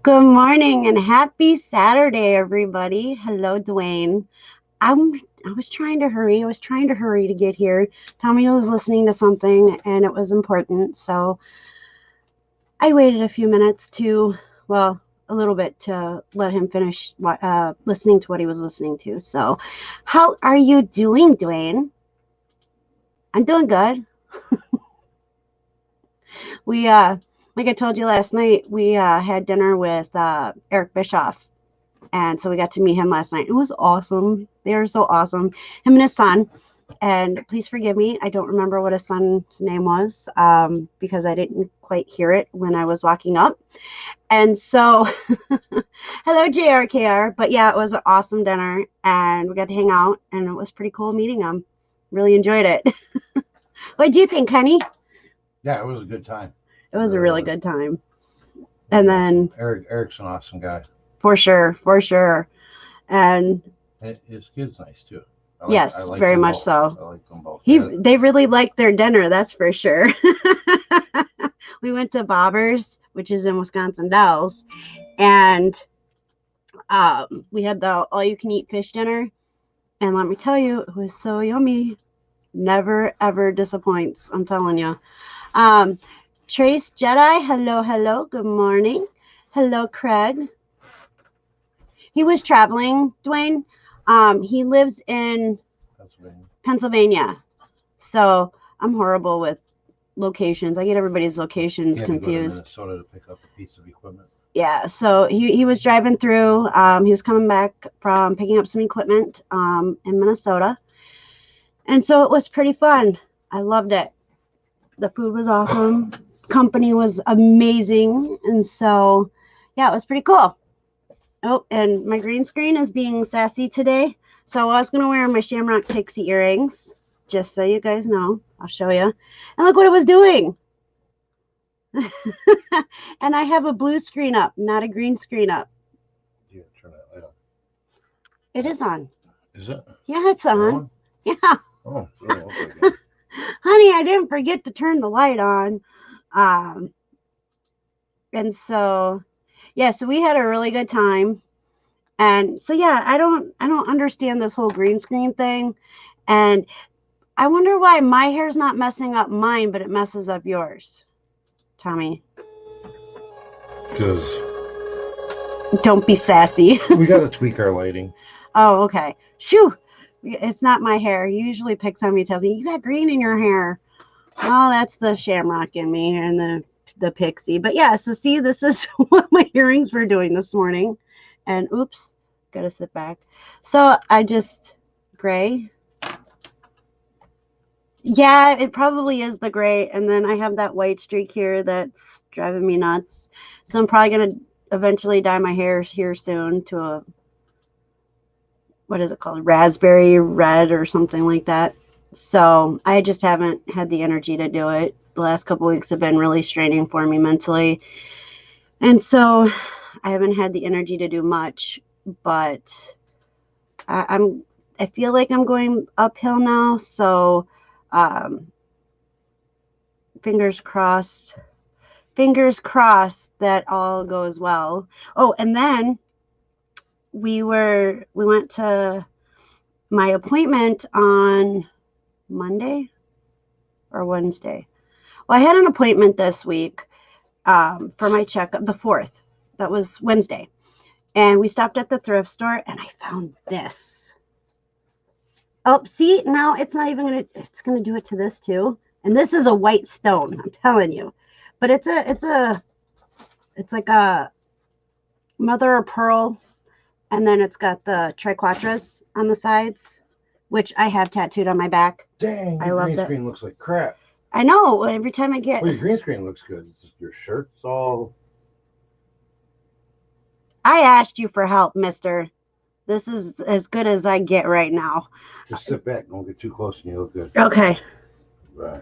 Good morning and happy Saturday, everybody. Hello, Dwayne. I was trying to hurry. I was trying to hurry to get here. Tommy was listening to something and it was important, so I waited a few minutes a little bit to let him finish listening to what he was listening to. So, how are you doing, Dwayne? I'm doing good. We like I told you last night, we had dinner with Eric Bischoff. And so we got to meet him last night. It was awesome. They are so awesome. Him and his son. And please forgive me, I don't remember what his son's name was because I didn't quite hear it when I was walking up. And so, hello, JRKR. But yeah, it was an awesome dinner. And we got to hang out. And it was pretty cool meeting him. Really enjoyed it. What do you think, Kenny? Yeah, it was a good time. It was a really good time. And then Eric's an awesome guy. For sure. And his kid's nice too. Yes, very much so. I like them both. They really liked their dinner, that's for sure. We went to Bobber's, which is in Wisconsin Dells, and we had the all-you-can-eat fish dinner. And let me tell you, it was so yummy. Never, ever disappoints, I'm telling you. Trace Jedi, hello, good morning. Hello, Craig. He was traveling, Dwayne. He lives in Pennsylvania. So I'm horrible with locations. I get everybody's locations confused. He had to go to Minnesota to pick up a piece of equipment. Yeah, so he was driving through. He was coming back from picking up some equipment in Minnesota. And so it was pretty fun. I loved it. The food was awesome. Company was amazing. And so, yeah, it was pretty cool. Oh, and my green screen is being sassy today. So I was going to wear my Shamrock Pixie earrings, just so you guys know. I'll show you. And look what it was doing. And I have a blue screen up, not a green screen up. Yeah, turn that light on. It is on. Is it? Yeah, it's on. Yeah. Oh, okay. Honey, I didn't forget to turn the light on. And so... yeah, so we had a really good time. And so yeah, I don't understand this whole green screen thing. And I wonder why my hair's not messing up mine, but it messes up yours. Tommy. Because don't be sassy. We got to tweak our lighting. Oh, okay. Shoo. It's not my hair. He usually picks on me, tells me, you got green in your hair. Oh, that's the Shamrock in me and the Pixie. But yeah, so see, this is what my earrings were doing this morning. And oops, gotta sit back. So I just gray. Yeah, it probably is the gray. And then I have that white streak here that's driving me nuts. So I'm probably gonna eventually dye my hair here soon to a, what is it called, raspberry red or something like that. So I just haven't had the energy to do it. The last couple weeks have been really straining for me mentally. And so I haven't had the energy to do much, but I feel like I'm going uphill now. So fingers crossed that all goes well. Oh, and then we went to my appointment on Monday or Wednesday. Well, I had an appointment this week for my checkup, the 4th. That was Wednesday. And we stopped at the thrift store and I found this. Oh, see, now it's not even going to, it's going to do it to this too. And this is a white stone, I'm telling you. But it's like a mother of pearl. And then it's got the triquetras on the sides, which I have tattooed on my back. Dang, your green screen looks like crap. I know. Every time I get... well, your green screen looks good. Your shirt's all... I asked you for help, mister. This is as good as I get right now. Just sit back. Don't get too close and you look good. Okay. Right.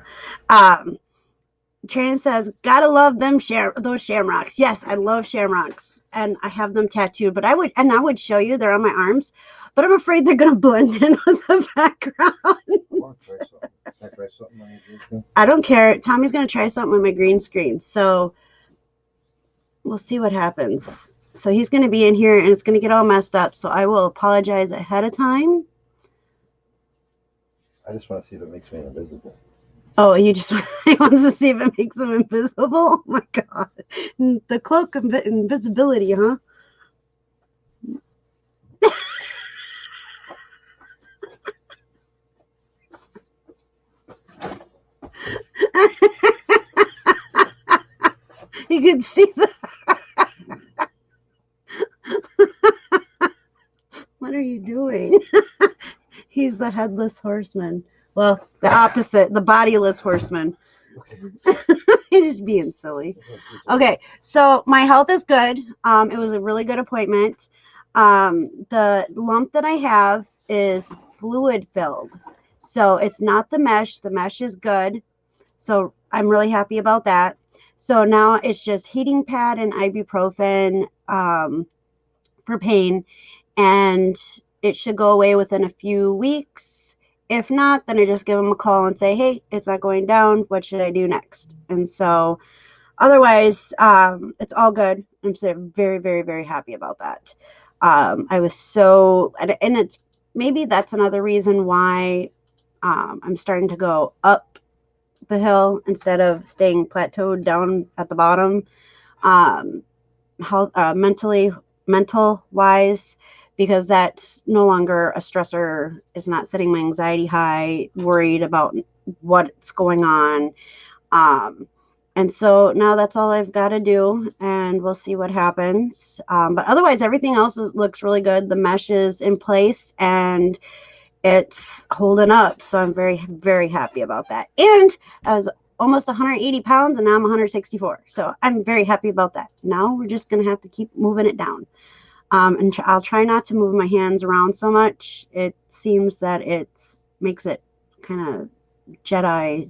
Tran says, gotta love them those shamrocks. Yes, I love shamrocks. And I have them tattooed. But I would show you. They're on my arms. But I'm afraid they're going to blend in with the background. Try something on your green screen? I don't care. Tommy's going to try something with my green screen. So, we'll see what happens. So he's going to be in here and it's going to get all messed up. So I will apologize ahead of time. I just want to see if it makes me invisible. Oh, you just want to see if it makes him invisible? Oh my God. The cloak of invisibility, huh? You can see the... What are you doing? He's the headless horseman. Well, the opposite, the bodiless horseman. He's just being silly. Okay, so my health is good. It was a really good appointment. The lump that I have is fluid filled. So it's not the mesh. The mesh is good. So I'm really happy about that. So now it's just heating pad and ibuprofen for pain. And it should go away within a few weeks. If not, then I just give them a call and say, hey, it's not going down. What should I do next? And so otherwise, it's all good. I'm so very, very, very happy about that. I was so, and it's maybe that's another reason why I'm starting to go up the hill instead of staying plateaued down at the bottom. Mental wise, because that's no longer a stressor. It's not setting my anxiety high, worried about what's going on. And so now that's all I've got to do, and we'll see what happens. But otherwise, everything else looks really good. The mesh is in place, and it's holding up. So I'm very, very happy about that. And I was almost 180 pounds, and now I'm 164. So I'm very happy about that. Now we're just going to have to keep moving it down. And I'll try not to move my hands around so much. It seems that it makes it kind of Jedi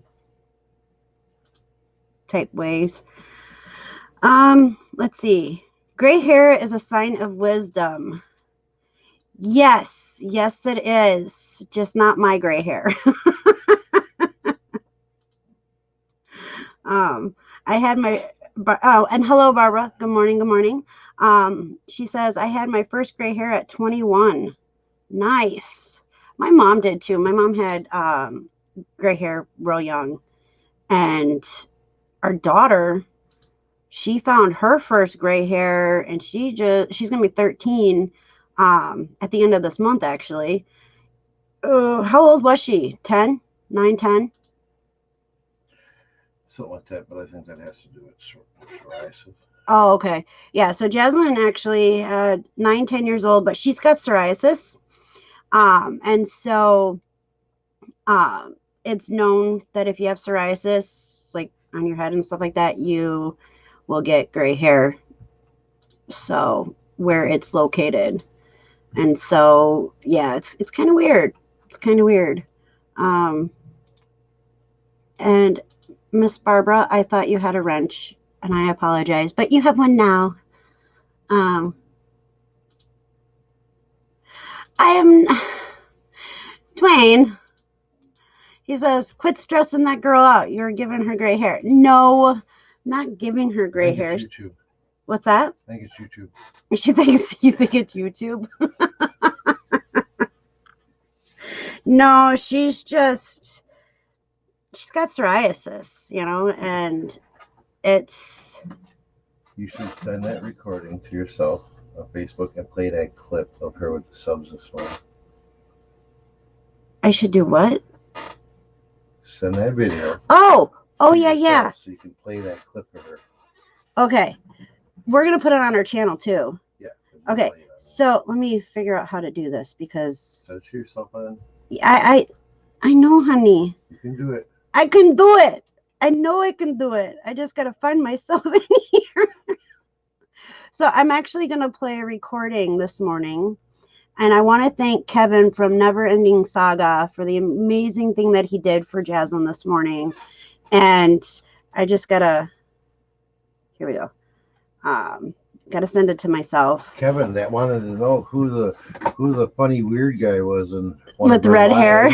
type ways. Let's see. Gray hair is a sign of wisdom. Yes, it is. Just not my gray hair. I had my, and hello, Barbara. Good morning. She says, I had my first gray hair at 21. Nice. My mom did too. My mom had gray hair real young. And our daughter, she found her first gray hair, and she's going to be 13 at the end of this month, actually. How old was she? 10? 9, 10? Something like that, but I think that has to do with psoriasis. Oh, okay. Yeah, so Jaslyn actually 9, 10 years old, but she's got psoriasis. And so it's known that if you have psoriasis, like on your head and stuff like that, you will get gray hair. So where it's located. And so, yeah, it's kind of weird. It's kind of weird. And Miss Barbara, I thought you had a wrench, and I apologize, but you have one now. I am Dwayne. He says, quit stressing that girl out. You're giving her gray hair. No, not giving her gray hair. YouTube. What's that? I think it's YouTube. She thinks you think it's YouTube. No, she's got psoriasis, and it's. You should send that recording to yourself on Facebook and play that clip of her with the subs this morning. I should do what? Send that video. Oh, yeah. So you can play that clip of her. Okay. We're going to put it on our channel too. Yeah. Okay. So let me figure out how to do this because. Touch yourself on. I know, honey. You can do it. I can do it. I know I can do it. I just got to find myself in here. So I'm actually going to play a recording this morning. And I want to thank Kevin from Never Ending Saga for the amazing thing that he did for Jaslyn this morning. And I just got to, here we go. Got to send it to myself. Kevin, that wanted to know who the funny weird guy was with red hair.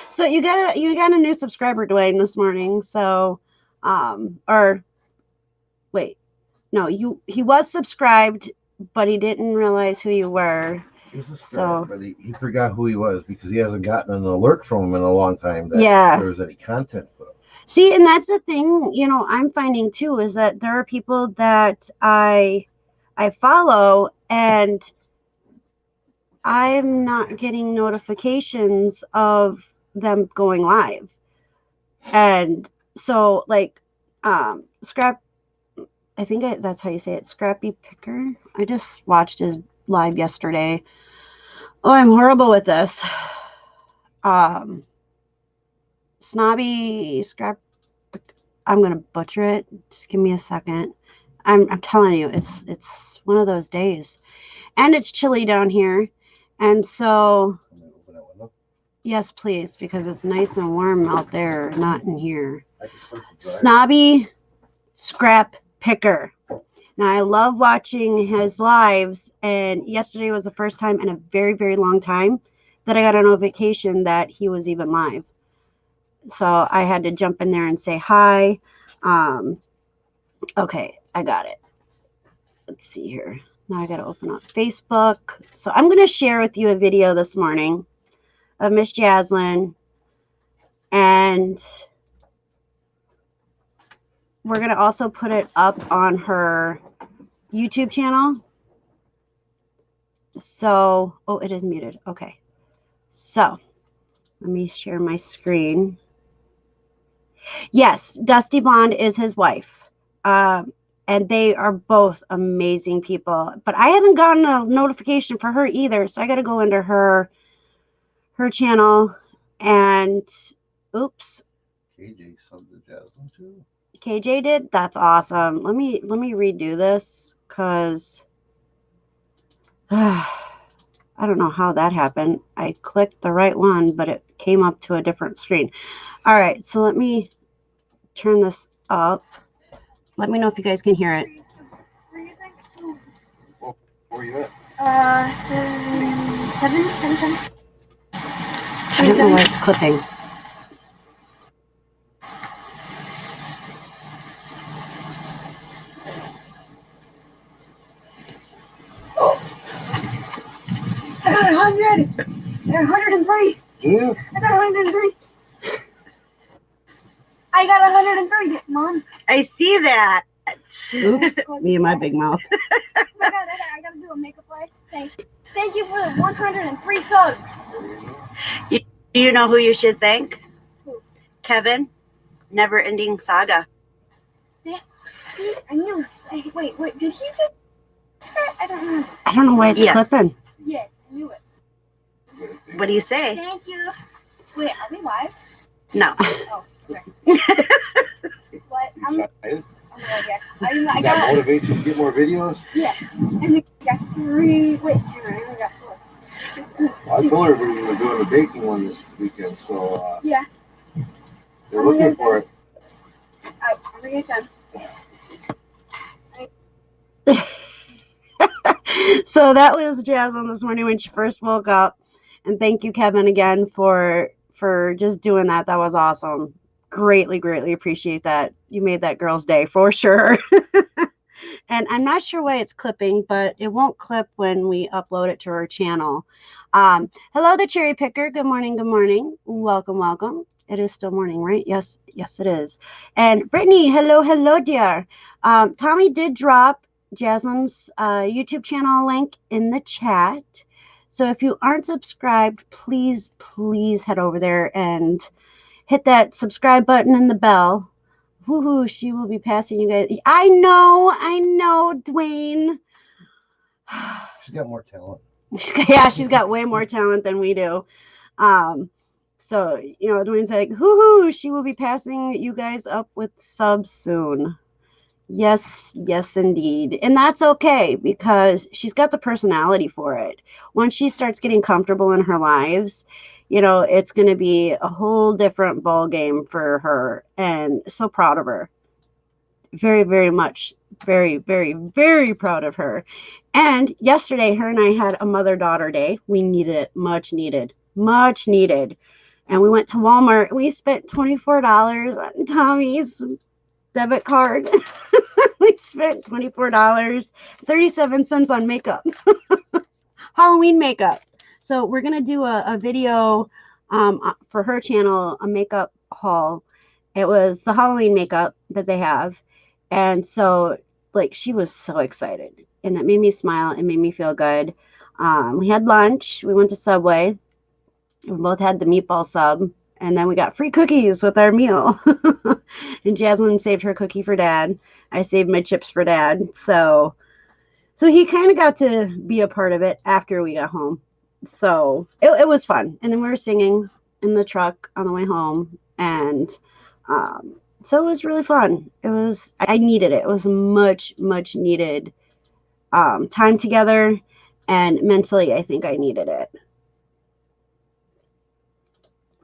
So you got a new subscriber, Dwayne, this morning. So, or wait, no, he was subscribed, but he didn't realize who you were. He was subscribed, but he forgot who he was because he hasn't gotten an alert from him in a long time that there was any content put up. See, and that's the thing, you know, I'm finding too, is that there are people that I follow and I'm not getting notifications of them going live. And so like Scrap, I think that's how you say it, Scrappy Picker. I just watched his live yesterday. Oh, I'm horrible with this. Snobby Scrap, I'm gonna butcher it. Just give me a second. I'm telling you, it's one of those days, and it's chilly down here, and so yes, please, because it's nice and warm out there, not in here. Snobby Scrap Picker. Now, I love watching his lives, and yesterday was the first time in a very, very long time that I got a notification that he was even live. So I had to jump in there and say hi. Okay, I got it. Let's see here. Now I got to open up Facebook. So I'm going to share with you a video this morning of Miss Jaslyn, and we're going to also put it up on her YouTube channel. So, oh, it is muted. Okay. So, let me share my screen. Yes, Dusty Blonde is his wife. And they are both amazing people. But I haven't gotten a notification for her either. So I got to go into her channel and oops. KJ subbed to Jaslyn too. KJ did? That's awesome. Let me redo this because I don't know how that happened. I clicked the right one, but it came up to a different screen. All right, so let me turn this up. Let me know if you guys can hear it. Where are you at? 7. I don't know where it's clipping. I got 100. 103. Yeah. I got 103. I got 103, Mom. I see that. Oops, me and my big mouth. I gotta do a makeup live. Thank you for the 103 subs. Do you know who you should thank? Who? Kevin. Never Ending Saga. Yeah. I knew. Wait. Did he say? I don't know. I don't know why it's clipping. Yeah, I knew it. What do you say? Thank you. Wait, are we live? No. Oh, sorry. What? I'm Does I that got. motivate you to get more videos? Yes. And I got 3. Wait, I only got 4. I told everybody we were doing the baking one this weekend, so yeah. they're looking for it. I'm gonna get done. So that was Jaslyn this morning when she first woke up. And thank you, Kevin, again for just doing that. That was awesome. Greatly appreciate that. You made that girl's day for sure. And I'm not sure why it's clipping, but it won't clip when we upload it to our channel. Hello, the Cherry Picker. Good morning. Welcome. It is still morning, right? Yes, it is. And Brittany, hello, dear. Tommy did drop Jaslyn's YouTube channel link in the chat. So if you aren't subscribed, please head over there and hit that subscribe button and the bell. Woohoo, she will be passing you guys. I know, Dwayne. She's got more talent. Yeah, she's got way more talent than we do. So, you know, Dwayne's like, hoo-hoo, she will be passing you guys up with subs soon. Yes, indeed. And that's okay because she's got the personality for it. Once she starts getting comfortable in her lives, you know, it's going to be a whole different ball game for her. And so proud of her. Very much. Very proud of her. And yesterday, her and I had a mother-daughter day. We needed it. Much needed. And we went to Walmart. We spent $24 on Tommy's debit card. We spent $24.37 on makeup. Halloween makeup. So we're going to do a video for her channel, a makeup haul. It was the Halloween makeup that they have. And so, like, she was so excited. And that made me smile. It made me feel good. We had lunch. We went to Subway. We both had the meatball sub. And then we got free cookies with our meal. And Jasmine saved her cookie for Dad. I saved my chips for Dad. So he kind of got to be a part of it after we got home. So it was fun. And then we were singing in the truck on the way home. And so it was really fun. I needed it. It was much, much needed time together. And mentally, I think I needed it.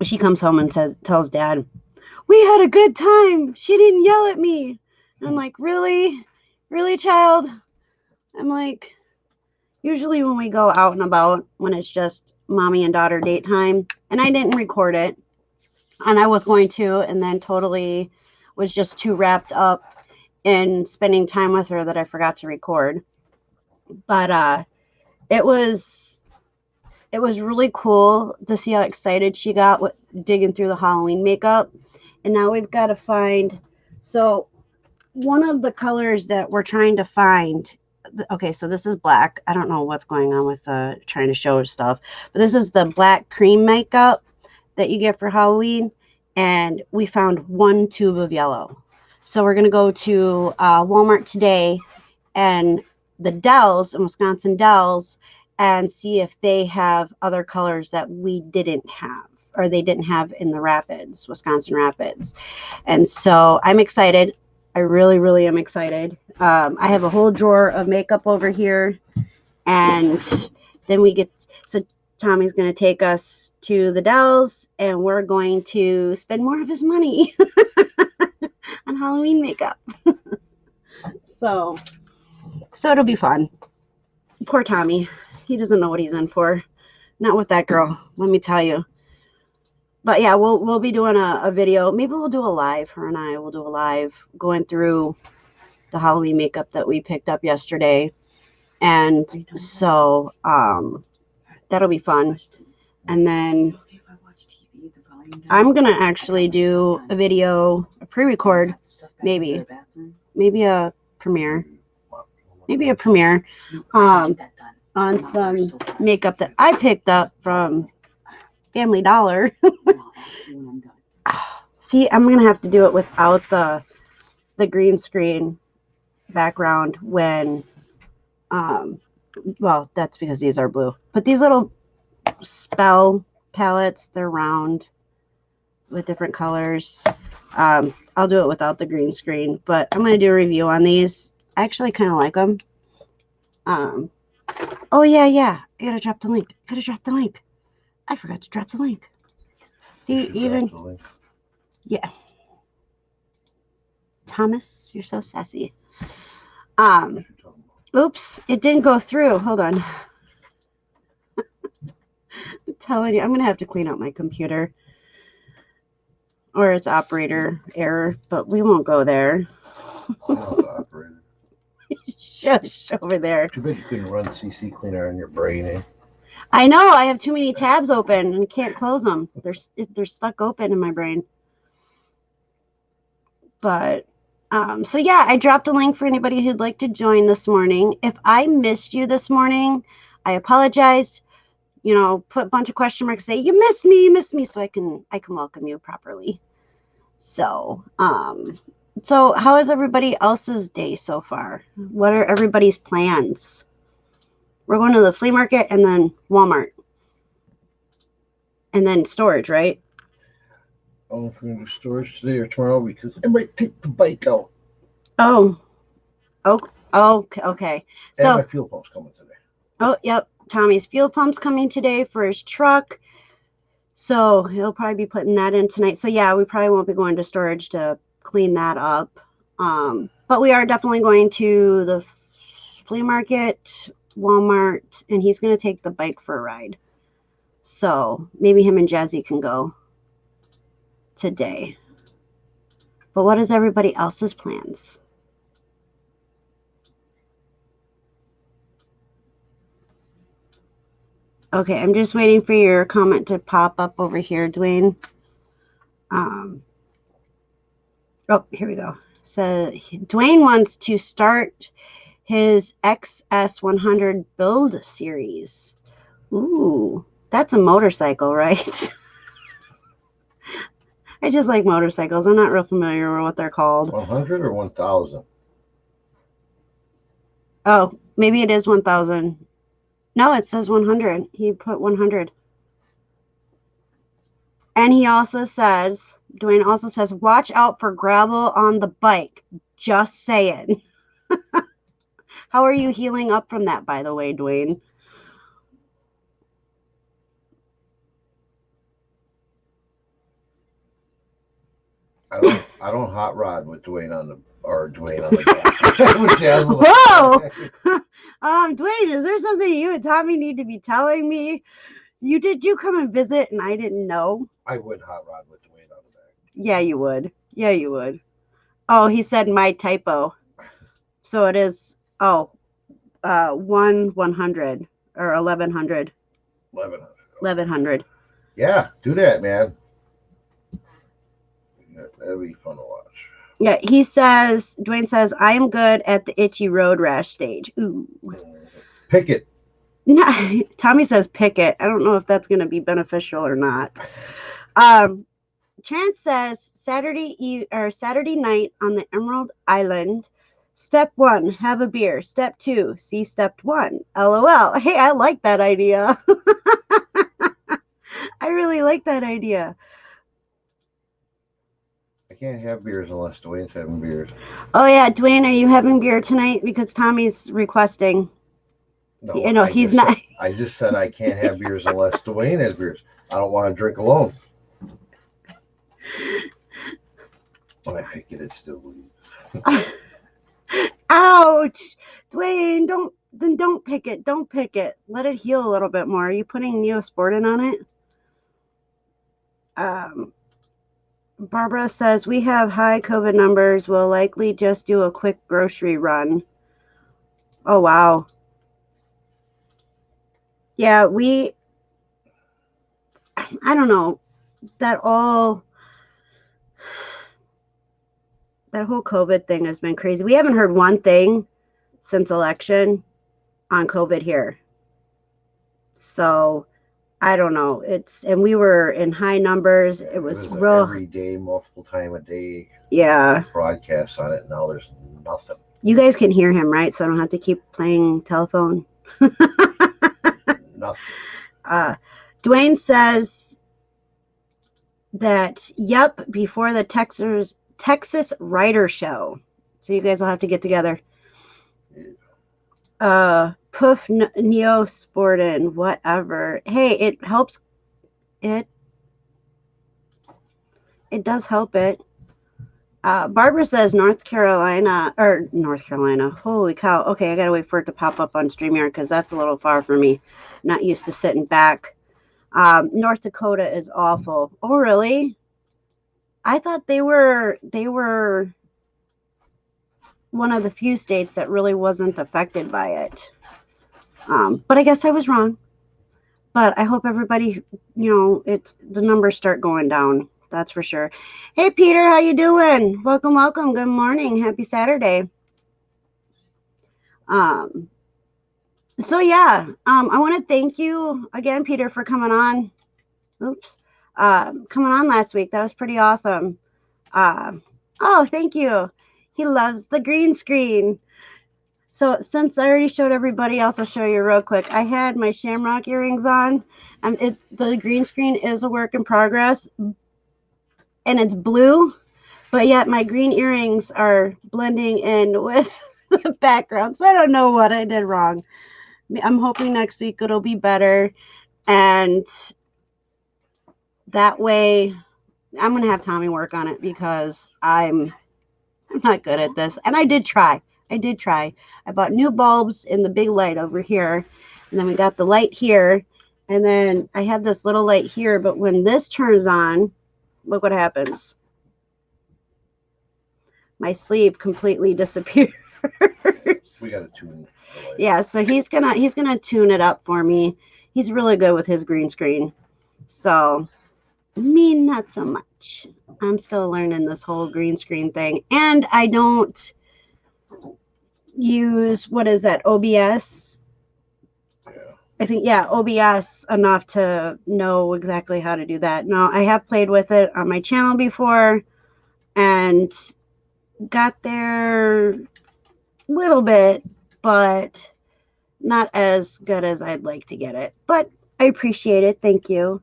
She comes home and tells Dad, "We had a good time. She didn't yell at me." And I'm like, "Really? Really, child?" I'm like, usually when we go out and about, when it's just mommy and daughter date time, and I didn't record it, and I was going to, and then totally was just too wrapped up in spending time with her that I forgot to record. But it was really cool to see how excited she got with digging through the Halloween makeup. And now we've got to find, so one of the colors that we're trying to find, okay, so this is black. I don't know what's going on with trying to show stuff, but this is the black cream makeup that you get for Halloween. And we found one tube of yellow. So we're going to go to Walmart today and the Dells, in Wisconsin Dells, and see if they have other colors that we didn't have, or they didn't have in the Rapids, Wisconsin Rapids. And so I'm excited. I really, really am excited. I have a whole drawer of makeup over here. And then so Tommy's going to take us to the Dells, and we're going to spend more of his money on Halloween makeup. So it'll be fun. Poor Tommy. He doesn't know what he's in for. Not with that girl, let me tell you. But yeah, we'll be doing a video. Maybe we'll do a live. Her and I will do a live going through the Halloween makeup that we picked up yesterday. And so that'll be fun. And then I'm going to actually do a video, a pre-record, maybe a premiere. Maybe a premiere on some makeup that I picked up from Family Dollar. See, I'm going to have to do it without the green screen background when, well, that's because these are blue. But these little spell palettes, they're round with different colors. I'll do it without the green screen, but I'm going to do a review on these. I actually kind of like them. Oh, yeah. I got to drop the link. I forgot to drop the link. See, even... Yeah. Thomas, you're so sassy. Oops, it didn't go through. Hold on. I'm telling you, I'm going to have to clean up my computer. Or it's operator error, but we won't go there. Operator. Shush over there. Too bad you couldn't run CC Cleaner on your brain, eh? I know. I have too many tabs open and I can't close them. They're stuck open in my brain. But so yeah, I dropped a link for anybody who'd like to join this morning. If I missed you this morning, I apologize. You know, put a bunch of question marks, say you missed me, so I can welcome you properly. So so how is everybody else's day so far? What are everybody's plans? We're going to the flea market and then Walmart. And then storage, right? I don't know if we're going to do storage today or tomorrow because I might take the bike out. Oh, okay. And So my fuel pump's coming today. Oh, yep. Tommy's fuel pump's coming today for his truck. So he'll probably be putting that in tonight. So yeah, we probably won't be going to storage to clean that up. But we are definitely going to the flea market, Walmart, and he's going to take the bike for a ride. So maybe him and Jazzy can go today. But what is everybody else's plans? Okay, I'm just waiting for your comment to pop up over here, Dwayne. Oh, here we go. So Dwayne wants to start his XS100 build series. Ooh, that's a motorcycle, right? I just like motorcycles. I'm not real familiar with what they're called. 100 or 1,000? Oh, maybe it is 1,000. No, it says 100. He put 100. And he also says, Dwayne also says, watch out for gravel on the bike. Just saying. How are you healing up from that, by the way, Dwayne? I don't hot rod with Dwayne on the back. With Jazz on the Whoa! Dwayne, is there something you and Tommy need to be telling me? Did you come and visit and I didn't know? I would hot rod with Dwayne on the back. Yeah, you would. Yeah, you would. Oh, he said my typo. So it is 100 or 1100. 1100. Yeah, do that, man. That'd be fun to watch. Yeah, he says, Dwayne says, I am good at the itchy road rash stage. Ooh. Pick it. No, Tommy says pick it. I don't know if that's going to be beneficial or not. Chance says Saturday night on the Emerald Island. Step 1, have a beer. Step 2, see step 1. LOL. Hey, I like that idea. I really like that idea. I can't have beers unless Dwayne's having beers. Oh yeah, Dwayne, are you having beer tonight? Because Tommy's requesting. No, he's not. I just said I can't have beers unless Dwayne has beers. I don't want to drink alone. When I pick it, it still leaves. Ouch! Dwayne, don't pick it. Don't pick it. Let it heal a little bit more. Are you putting Neosporin on it? Barbara says, we have high COVID numbers. We'll likely just do a quick grocery run. Oh, wow. Yeah, I don't know. That whole COVID thing has been crazy. We haven't heard one thing since election on COVID here. So I don't know. And we were in high numbers. It was real every day, multiple time a day. Yeah. Broadcasts on it. Now there's nothing. You guys can hear him, right? So I don't have to keep playing telephone. Nothing. Dwayne says that, yep, before the Texas Writer Show. So you guys will have to get together. Poof, Neosporin, whatever. Hey, it helps. It does help it. Barbara says North Carolina. Holy cow. Okay, I gotta wait for it to pop up on StreamYard because that's a little far for me. Not used to sitting back. North Dakota is awful. Oh, really? I thought they were one of the few states that really wasn't affected by it. But I guess I was wrong. But I hope everybody, the numbers start going down. That's for sure. Hey, Peter, how you doing? Welcome. Good morning. Happy Saturday. So yeah, I want to thank you again, Peter, for coming on. Coming on last week. That was pretty awesome. Oh, thank you. He loves the green screen. So since I already showed everybody, I'll also show you real quick. I had my Shamrock earrings on. The green screen is a work in progress, and it's blue, but yet my green earrings are blending in with the background. So I don't know what I did wrong. I'm hoping next week it'll be better, and that way I'm going to have Tommy work on it because I'm not good at this. And I did try. I bought new bulbs in the big light over here. And then we got the light here. And then I have this little light here. But when this turns on, look what happens. My sleeve completely disappears. We got to tune the light. Yeah, so he's gonna tune it up for me. He's really good with his green screen. So me, not so much. I'm still learning this whole green screen thing. And I don't use, what is that, OBS? I think, yeah, OBS enough to know exactly how to do that. Now, I have played with it on my channel before and got there a little bit, but not as good as I'd like to get it. But I appreciate it. Thank you.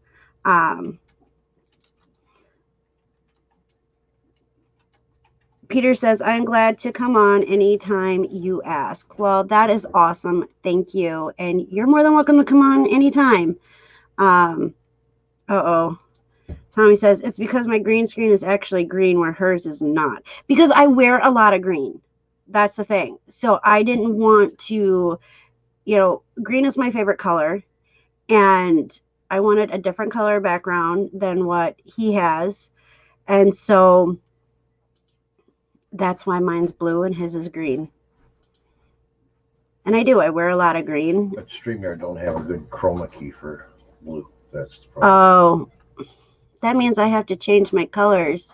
Peter says, I'm glad to come on anytime you ask. Well, that is awesome. Thank you. And you're more than welcome to come on anytime. Uh-oh. Tommy says, it's because my green screen is actually green where hers is not. Because I wear a lot of green. That's the thing. So I didn't want to, green is my favorite color. And I wanted a different color background than what he has. And so that's why mine's blue and his is green. And I wear a lot of green. But StreamYard don't have a good chroma key for blue. That's the Oh, problem. that means I have to change my colors.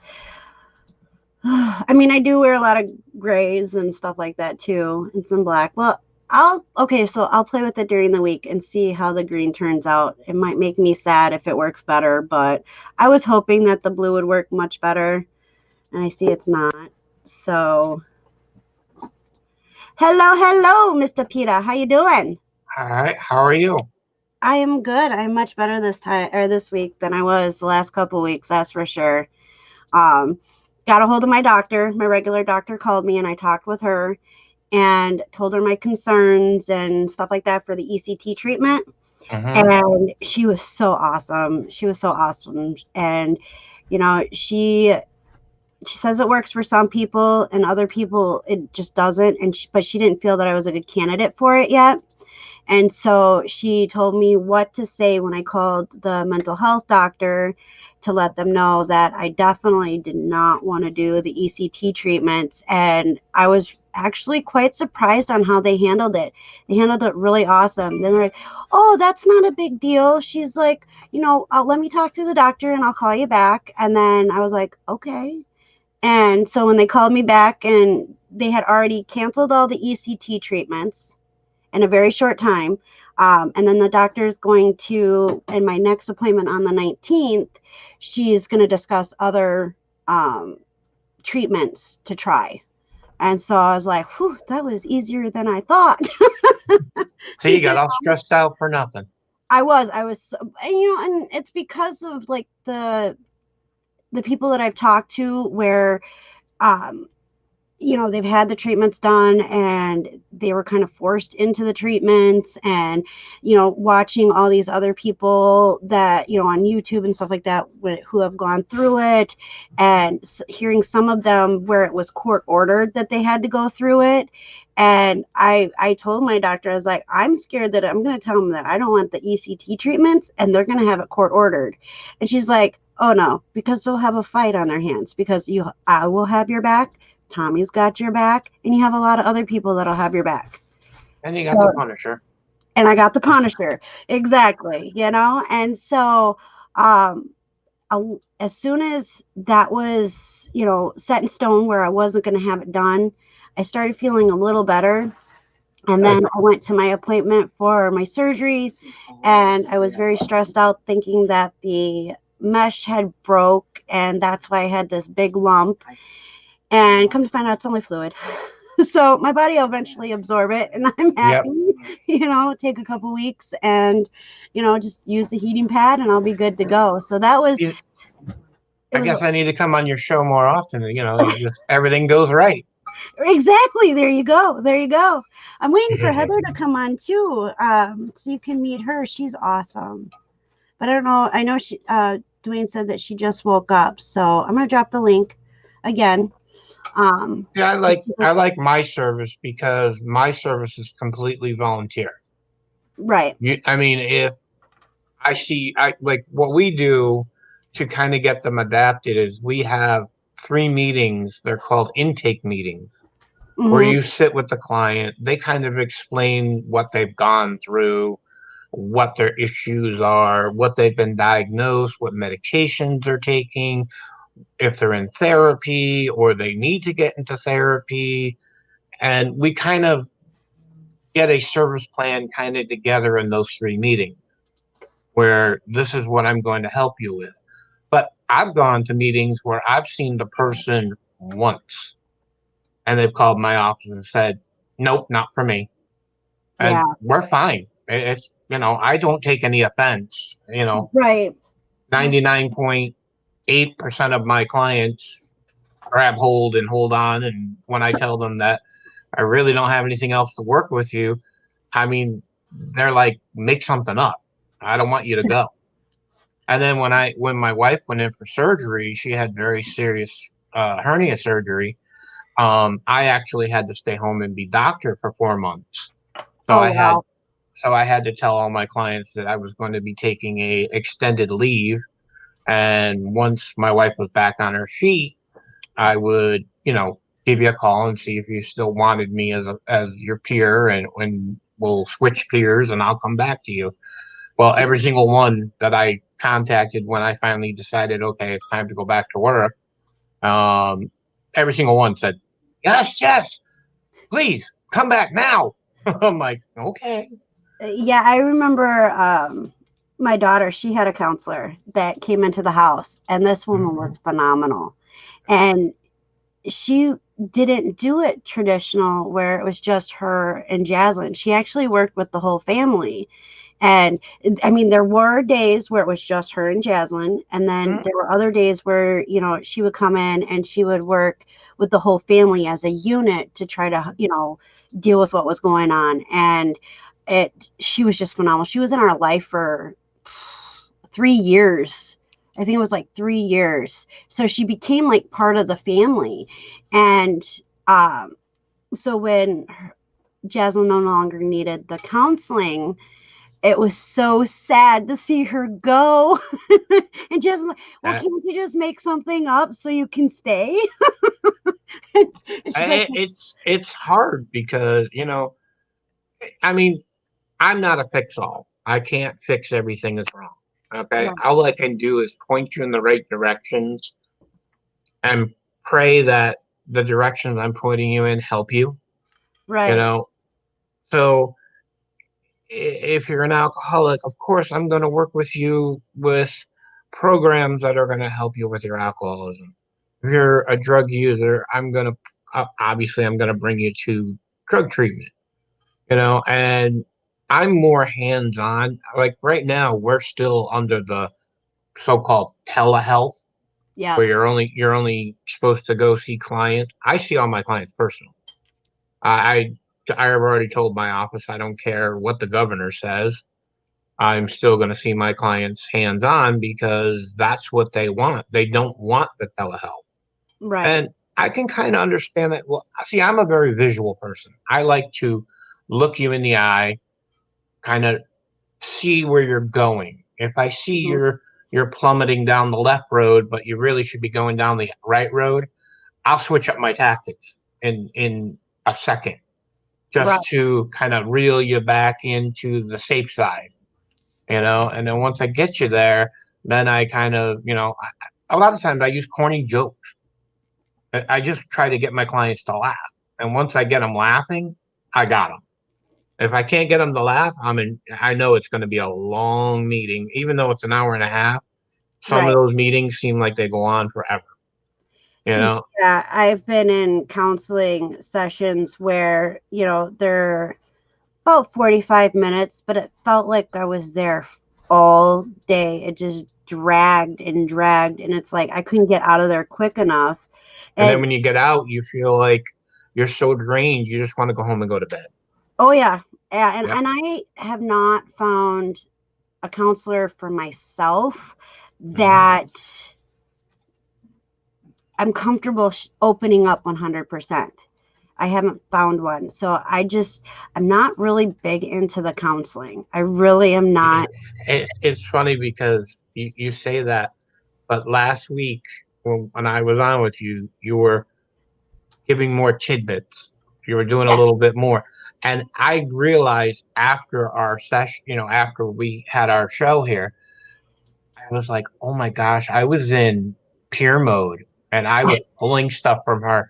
I mean, I do wear a lot of grays and stuff like that too, and some black. Well, so I'll play with it during the week and see how the green turns out. It might make me sad if it works better, but I was hoping that the blue would work much better, and I see it's not. So, hello, Mr. Peter. How you doing? All right. How are you? I am good. I'm much better this week than I was the last couple of weeks. That's for sure. Got a hold of my doctor. My regular doctor called me and I talked with her and told her my concerns and stuff like that for the ECT treatment. And she was so awesome. And, she says it works for some people and other people it just doesn't. But she didn't feel that I was a good candidate for it yet. And so she told me what to say when I called the mental health doctor to let them know that I definitely did not want to do the ECT treatments. And I was actually quite surprised on how they handled it. They handled it really awesome. Then they're like, oh, that's not a big deal. She's like, let me talk to the doctor and I'll call you back. And then I was like, okay. And so when they called me back and they had already canceled all the ECT treatments in a very short time. And then the doctor is going to, in my next appointment on the 19th, she's going to discuss other treatments to try. And so I was like, whew, that was easier than I thought. So you got all stressed out for nothing. I was, and it's because of like the people that I've talked to where, they've had the treatments done and they were kind of forced into the treatments and, watching all these other people that, on YouTube and stuff like that who have gone through it and hearing some of them where it was court ordered that they had to go through it. And I told my doctor, I was like, I'm scared that I'm going to tell them that I don't want the ECT treatments and they're going to have it court ordered. And she's like, oh no, because they'll have a fight on their hands because I will have your back. Tommy's got your back, and you have a lot of other people that'll have your back. And you got the Punisher. And I got the Punisher. Exactly. And so as soon as that was, set in stone where I wasn't going to have it done, I started feeling a little better. And then I went to my appointment for my surgery, and I was very stressed out thinking that the mesh had broke, and that's why I had this big lump. And come to find out it's only fluid. So my body will eventually absorb it and I'm happy, take a couple weeks and, just use the heating pad and I'll be good to go. So that was. I guess I need to come on your show more often. Everything goes right. Exactly. There you go. I'm waiting for Heather to come on too. So you can meet her. She's awesome. But I don't know. I know Dwayne said that she just woke up. So I'm going to drop the link again. I like my service because my service is completely volunteer. Right. If what we do to kind of get them adapted is we have 3 meetings. They're called intake meetings, where you sit with the client. They kind of explain what they've gone through, what their issues are, what they've been diagnosed, what medications they're taking, if they're in therapy or they need to get into therapy. And we kind of get a service plan kind of together in those 3 meetings where this is what I'm going to help you with. But I've gone to meetings where I've seen the person once and they've called my office and said, nope, not for me. And Yeah. we're fine. It's, I don't take any offense. Right. 99.8% of my clients grab hold and hold on. And when I tell them that I really don't have anything else to work with you, I mean, they're like, make something up. I don't want you to go. And then when my wife went in for surgery, she had very serious hernia surgery. I actually had to stay home and be doctor for 4 months. So Oh, I had wow. so I had to tell all my clients that I was going to be taking a extended leave. And once my wife was back on her feet, I would, give you a call and see if you still wanted me as your peer, and we'll switch peers and I'll come back to you. Well, every single one that I contacted when I finally decided, okay, it's time to go back to work, um, every single one said, yes, yes, please come back now. I'm like, okay. Yeah, I remember my daughter, she had a counselor that came into the house, and this woman was phenomenal. And she didn't do it traditional where it was just her and Jaslyn. She actually worked with the whole family. And I mean, there were days where it was just her and Jaslyn. And then there were other days where, she would come in and she would work with the whole family as a unit to try to, deal with what was going on. And she was just phenomenal. She was in our life for 3 years. I think it was like 3 years. So she became like part of the family. And so when Jasmine no longer needed the counseling, it was so sad to see her go. And Jasmine's like, well, can't you just make something up so you can stay? And she's like, It's hard because, I mean, I'm not a fix-all. I can't fix everything that's wrong. Okay. right, All I can do is point you in the right directions and pray that the directions I'm pointing you in help you. You right, know, so if you're an alcoholic, of course, I'm going to work with you with programs that are going to help you with your alcoholism. If you're a drug user, obviously, I'm going to bring you to drug treatment, and I'm more hands on. Like right now, we're still under the so-called telehealth yeah, where you're only supposed to go see clients. I see all my clients personally. I I have already told my office I don't care what the governor says. I'm still going to see my clients hands on because that's what they want. They don't want the telehealth. right, And I can kind of understand that. Well, see, I'm a very visual person. I like to look you in the eye, kind of see where you're going. If I see mhm, you're plummeting down the left road, but you really should be going down the right road, I'll switch up my tactics in a second right, just to kind of reel you back into the safe side, and then once I get you there, then I kind of, a lot of times I use corny jokes. I just try to get my clients to laugh. And once I get them laughing, I got them. If I can't get them to laugh, I know it's going to be a long meeting, even though it's an hour and a half. Some of right. those meetings seem like they go on forever, you know? Yeah, I've been in counseling sessions where, they're about 45 minutes, but it felt like I was there all day. It just dragged and dragged, and it's like I couldn't get out of there quick enough. And then And when you get out, you feel like you're so drained, you just want to go home and go to bed. oh yeah, yeah, and Yep. I have not found a counselor for myself Mhm. that I'm comfortable opening up 100%. I haven't found one. So I'm not really big into the counseling. I really am not. It's funny because you say that, but last week when I was on with you, you were giving more tidbits. You were doing a Yeah, little bit more. And I realized after our session, after we had our show here, I was like, oh my gosh, I was in peer mode and I was pulling stuff from her.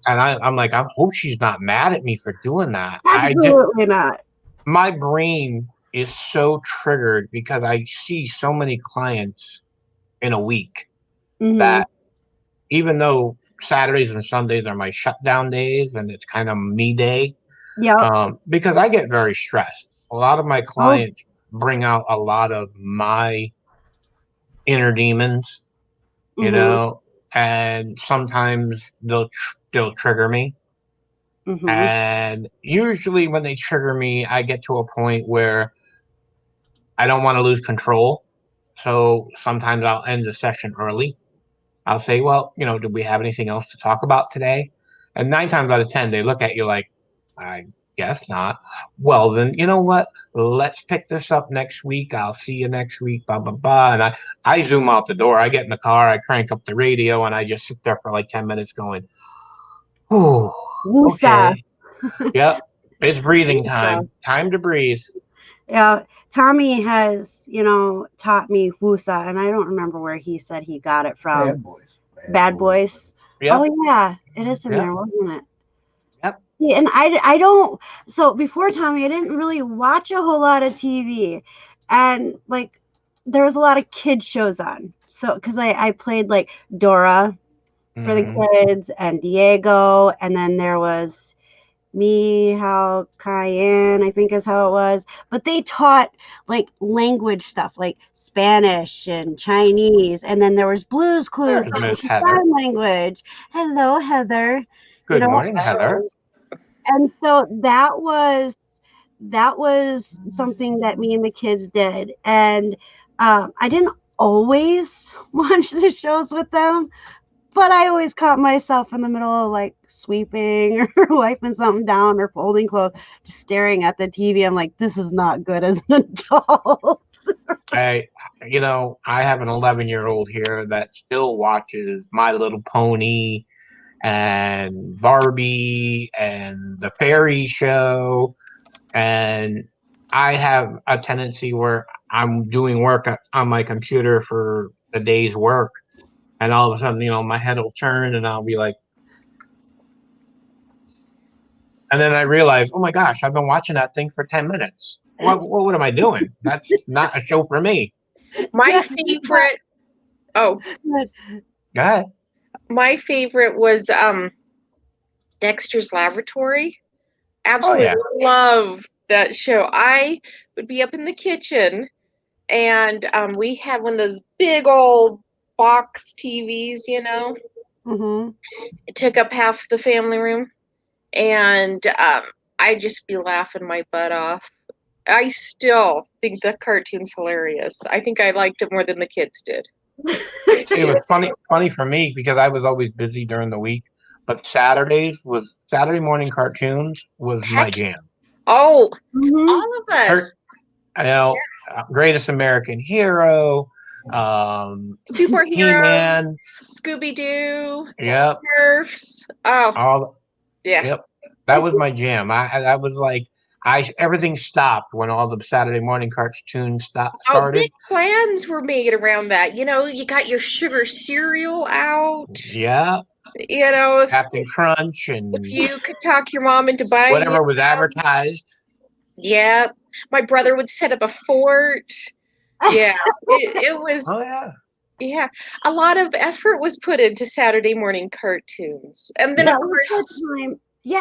And I'm like, I hope she's not mad at me for doing that. Absolutely not. My brain is so triggered because I see so many clients in a week Mm-hmm. that even though Saturdays and Sundays are my shutdown days and it's kind of me day, Yep. because I get very stressed. A lot of my Oh. clients bring out a lot of my inner demons, Mm-hmm. and sometimes they'll trigger me. Mm-hmm. And usually when they trigger me, I get to a point where I don't want to lose control. So sometimes I'll end the session early. I'll say, well, do we have anything else to talk about today? And 9 times out of 10, they look at you like, I guess not. Well, then, you know what? Let's pick this up next week. I'll see you next week, blah, blah, blah. And I zoom out the door. I get in the car, I crank up the radio, and I just sit there for like 10 minutes going, oh, Woosah. okay. Yep. It's breathing Woosah. time. Time to breathe. Yeah, Tommy has, taught me Wusa, and I don't remember where he said he got it from. Bad Boys. Bad Boys. Yep. Oh yeah, it is in Yep. there, wasn't it? Yep. Yeah, and I don't. So before Tommy, I didn't really watch a whole lot of TV, and like there was a lot of kids shows on. So because I played like Dora for the kids and Diego, and then there was me, how Cayenne, I think is how it was. But they taught like language stuff like Spanish and Chinese. And then there was Blues Clues, There's which Miss is Heather. sign language. Hello, Heather. Good morning, Heather. And so that was something that me and the kids did. And I didn't always watch the shows with them, but I always caught myself in the middle of like sweeping or wiping something down or folding clothes, just staring at the TV. I'm like, this is not good as an adult. I have an 11-year-old here that still watches My Little Pony and Barbie and the Fairy Show. And I have a tendency where I'm doing work on my computer for the day's work. And all of a sudden, my head will turn and I'll be like, and then I realize, oh my gosh, I've been watching that thing for 10 minutes. What am I doing? That's not a show for me. My favorite. Oh, go ahead. My favorite was Dexter's Laboratory. Absolutely love that show. I would be up in the kitchen, and we had one of those big old box TVs, Mm-hmm. It took up half the family room, and I'd just be laughing my butt off. I still think the cartoon's hilarious. I think I liked it more than the kids did. It was funny for me because I was always busy during the week, but Saturday morning cartoons was my jam. Oh, Mm-hmm. all of us. Greatest American Hero, Superheroes, He-Man, Scooby-Doo, yep, Smurfs. Oh, yep. That was my jam. I was like, everything stopped when all the Saturday morning cartoons started. Oh, big plans were made around that. You got your sugar cereal out. Yeah. Captain Crunch and if you could talk your mom into buying whatever was advertised. Yeah. My brother would set up a fort. Yeah. It was. Oh yeah. Yeah, a lot of effort was put into Saturday morning cartoons, and then of course,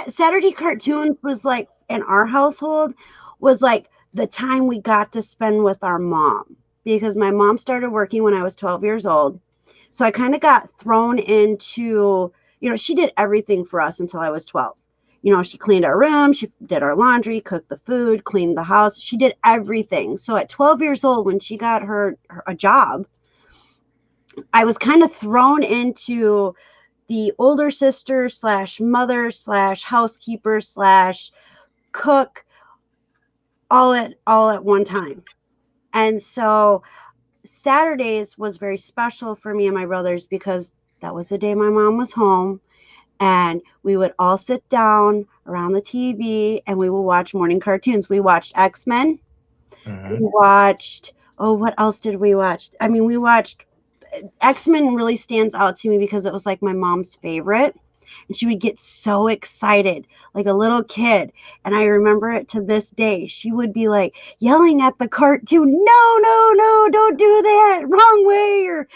Saturday cartoons was like in our household was like the time we got to spend with our mom, because my mom started working when I was 12 years old, so I kind of got thrown into, she did everything for us until I was 12. She cleaned our room, she did our laundry, cooked the food, cleaned the house, she did everything. So at 12 years old, when she got a job, I was kind of thrown into the older sister / mother / housekeeper / cook all at one time. And so Saturdays was very special for me and my brothers because that was the day my mom was home, and we would all sit down around the TV and we would watch morning cartoons. We watched X-Men. We watched, oh, what else did we watch? I mean, we watched X-Men really stands out to me because it was like my mom's favorite. And she would get so excited, like a little kid. And I remember it to this day. She would be like yelling at the cartoon, no, no, no, don't do that, wrong way, or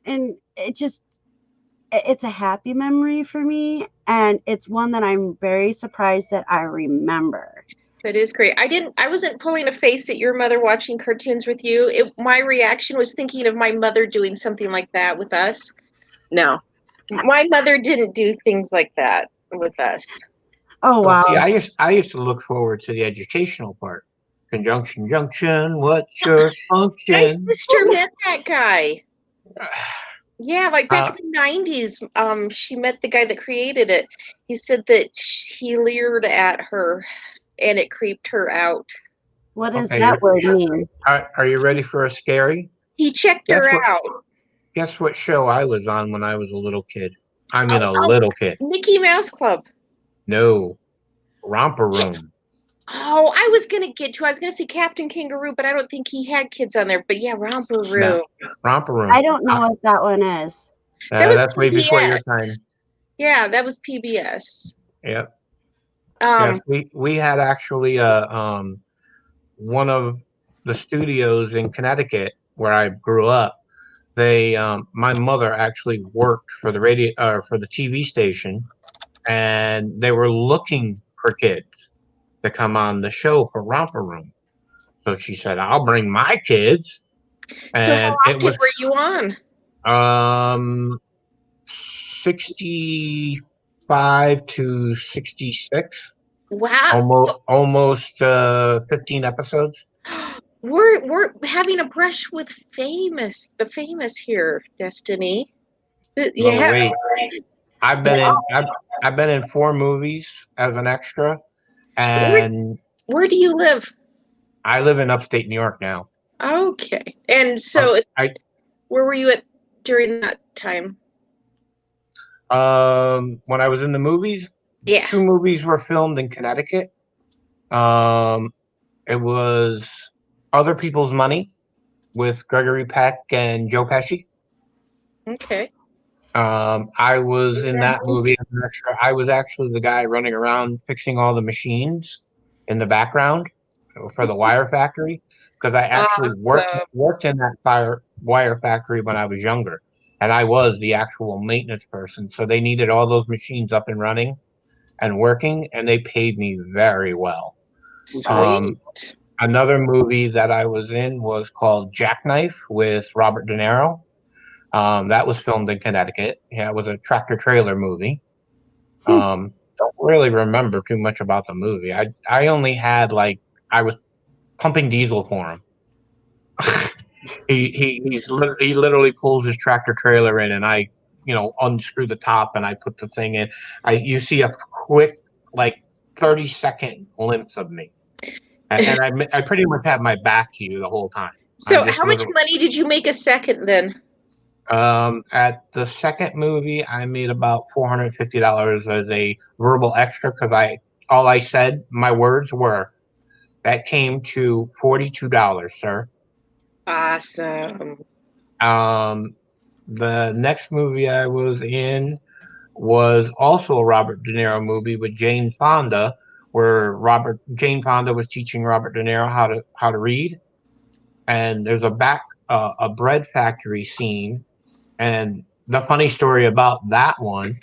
and it just it's a happy memory for me, and it's one that I'm very surprised that I remember. That is great. I wasn't pulling a face at your mother watching cartoons with you. My reaction was thinking of my mother doing something like that with us. No. My mother didn't do things like that with us. Oh wow. See, I used to look forward to the educational part. Conjunction junction, what's your function? My sister met that guy. Yeah, like back in the 90s, she met the guy that created it. He said that he leered at her and it creeped her out. What does that word mean? Are you ready for a scary? He checked her out. Guess what show I was on when I was a little kid? I mean, a little kid. Mickey Mouse Club. No. Romper Room. Oh, I was going to say Captain Kangaroo, but I don't think he had kids on there. But yeah, Romper Room. No. Romper Room. I don't know what that one is. That's way before your time. Yeah, that was PBS. Yep. Yes, we had actually one of the studios in Connecticut where I grew up. They my mother actually worked for the for the TV station, and they were looking for kids to come on the show for Romper Room. So she said, "I'll bring my kids." And so how often were you on? 65 to 66. Wow. Almost 15 episodes. We're having a brush with the famous here, Destiny. Yeah. Wait. I've been in 4 movies as an extra. And where do you live? I live in upstate New York now. Okay. And so where were you at during that time? When I was in the movies, 2 movies were filmed in Connecticut. It was Other People's Money with Gregory Peck and Joe Pesci. Okay. I was in that movie as an extra. I was actually the guy running around fixing all the machines in the background for the wire factory, because I actually worked in that wire factory when I was younger, and I was the actual maintenance person. So they needed all those machines up and running and working, and they paid me very well. Sweet. Another movie that I was in was called Jackknife with Robert De Niro. That was filmed in Connecticut. Yeah, it was a tractor trailer movie. Don't really remember too much about the movie. I only had I was pumping diesel for him. He literally pulls his tractor trailer in, and I unscrew the top and I put the thing in. You see a quick 30-second glimpse of me, and I pretty much had my back to you the whole time. So how much money did you make a second then? At the second movie, I made about $450 as a verbal extra, because all I said, my words were, that came to $42, sir. Awesome. The next movie I was in was also a Robert De Niro movie with Jane Fonda, where Jane Fonda was teaching Robert De Niro how to read, and there's a bread factory scene. And the funny story about that one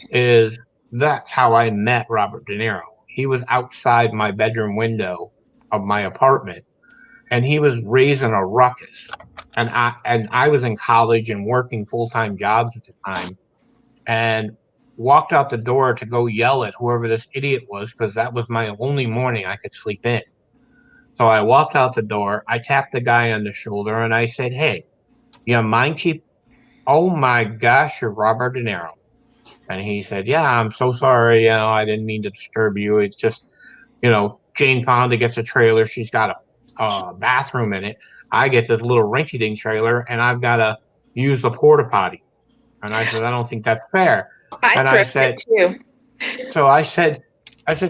is that's how I met Robert De Niro. He was outside my bedroom window of my apartment, and he was raising a ruckus. And I was in college and working full-time jobs at the time, and walked out the door to go yell at whoever this idiot was, because that was my only morning I could sleep in. So I walked out the door, I tapped the guy on the shoulder, and I said, "Hey, you mind oh my gosh, you're Robert De Niro." And he said, "Yeah, I'm so sorry. I didn't mean to disturb you. It's just, Jane Fonda gets a trailer. She's got a bathroom in it. I get this little rinky-dink trailer, and I've got to use the porta potty." And I said, "I don't think that's fair." And I said, too. so I said,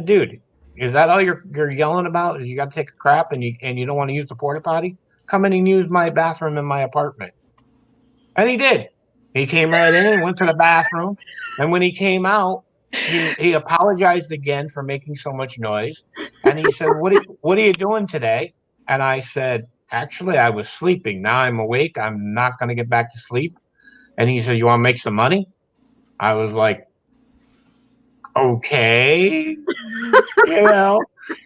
dude, is that all you're yelling about? Is you got to take a crap and you don't want to use the porta potty? Come in and use my bathroom in my apartment. And he did. He came right in, went to the bathroom, and when he came out, he apologized again for making so much noise. And he said, what are you doing today? And I said, actually, I was sleeping. Now I'm awake. I'm not going to get back to sleep. And he said, you want to make some money? I was like, okay,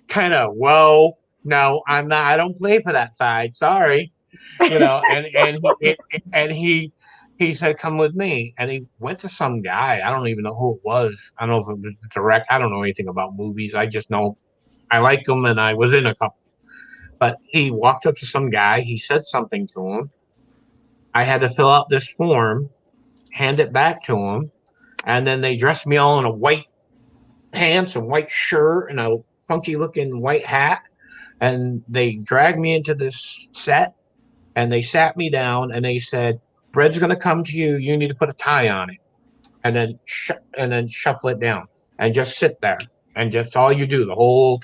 kind of, whoa, no, I'm not, I don't play for that side. Sorry. And he said, come with me. And he went to some guy. I don't even know who it was. I don't know if it was direct. I don't know anything about movies. I just know I like them and I was in a couple. But he walked up to some guy. He said something to him. I had to fill out this form, hand it back to him. And then they dressed me all in a white pants and white shirt and a funky looking white hat. And they dragged me into this set and they sat me down and they said, bread's going to come to you. You need to put a tie on it and then shuffle it down and just sit there. And just all you do the whole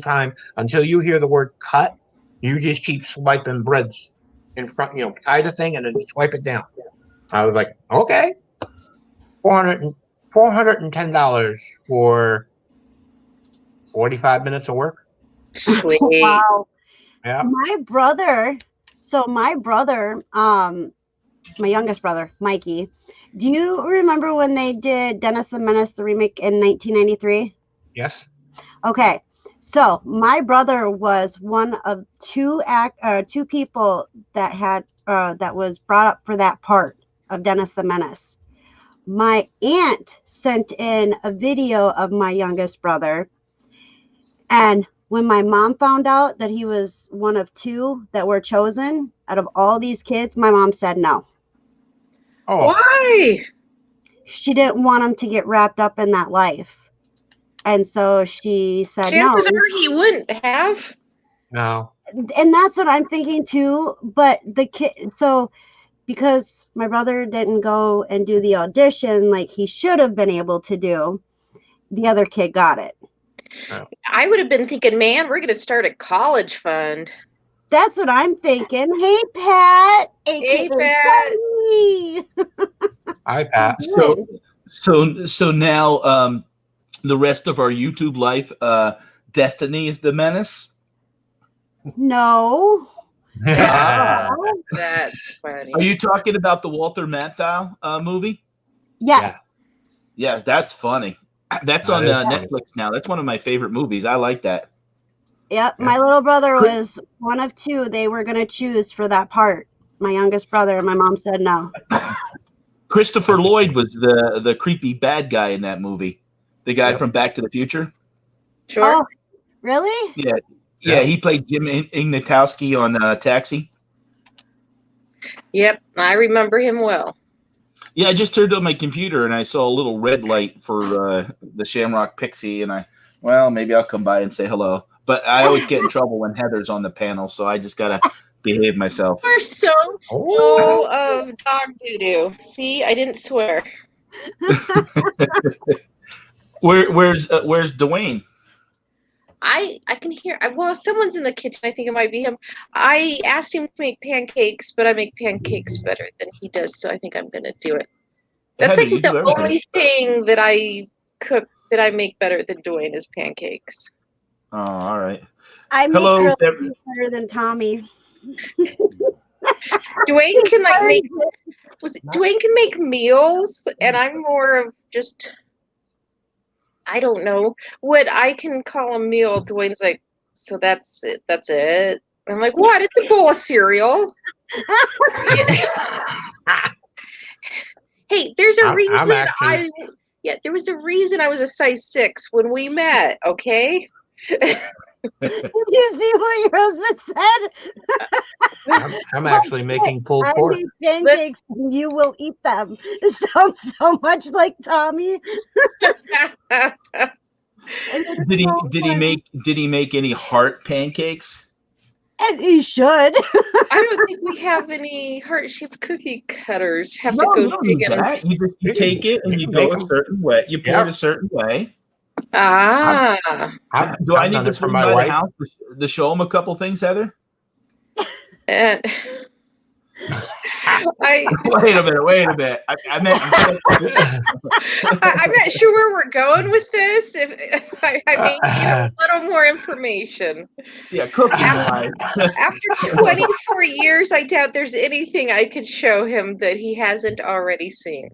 time until you hear the word cut, you just keep swiping breads in front, tie the thing and then swipe it down. I was like, okay. $410 for 45 minutes of work. Sweet. Wow. Yeah. My brother, my youngest brother, Mikey, do you remember when they did Dennis the Menace, the remake in 1993? Yes. Okay. So my brother was one of two people that had that was brought up for that part of Dennis the Menace. My aunt sent in a video of my youngest brother. And when my mom found out that he was one of two that were chosen out of all these kids, my mom said no. Oh. Why? She didn't want him to get wrapped up in that life. And so she said Chances no. are he wouldn't have. No. And that's what I'm thinking too. But the kid, so because my brother didn't go and do the audition like he should have been able to do, the other kid got it. Oh. I would have been thinking, man, we're going to start a college fund. That's what I'm thinking. Hey, Pat. Hey, Pat. Hi, Pat. So now the rest of our YouTube life, Destiny is the menace? No. That's funny. Are you talking about the Walter Matthau movie? Yes. Yeah, that's funny. That's on Netflix now. That's one of my favorite movies. I like that. Yep. My little brother was one of two they were going to choose for that part. My youngest brother. And my mom said no. Christopher Lloyd was the creepy bad guy in that movie. The guy from Back to the Future. Sure. Oh, really? Yeah, he played Jim Ignatowski on Taxi. Yep, I remember him well. Yeah, I just turned on my computer and I saw a little red light for the Shamrock Pixie, and maybe I'll come by and say hello. But I always get in trouble when Heather's on the panel, so I just gotta behave myself. You're so full of dog doo-doo. See, I didn't swear. Where's Dwayne? I can hear. Well, someone's in the kitchen. I think it might be him. I asked him to make pancakes, but I make pancakes better than he does, so I think I'm going to do it. That's Heather, like the only thing that I cook that I make better than Dwayne is pancakes. Oh, all right. I make Hello, better than Tommy. Dwayne can Dwayne can make meals, and I'm more of just. I don't know what I can call a meal. Dwayne's like, so that's it. That's it. I'm like, what? It's a bowl of cereal. Hey, there's a reason there was a reason I was a size 6 when we met. Okay. Did you see what your husband said? I'm actually making pulled pork. I make pancakes and you will eat them. It sounds so much like Tommy. Did he make any heart pancakes? As he should. I don't think we have any heart-shaped cookie cutters. Have No, to you go don't need dig in. that. You take it and you Make go a 'em. certain way. You pour Yeah. it a certain way. Ah, Do I I've need done to it for swing my by the wife. house to show them a couple things, Heather? and I Wait a minute. I meant I'm not sure where we're going with this. If I may need a little more information. yeah, cooking wise. After 24 years, I doubt there's anything I could show him that he hasn't already seen.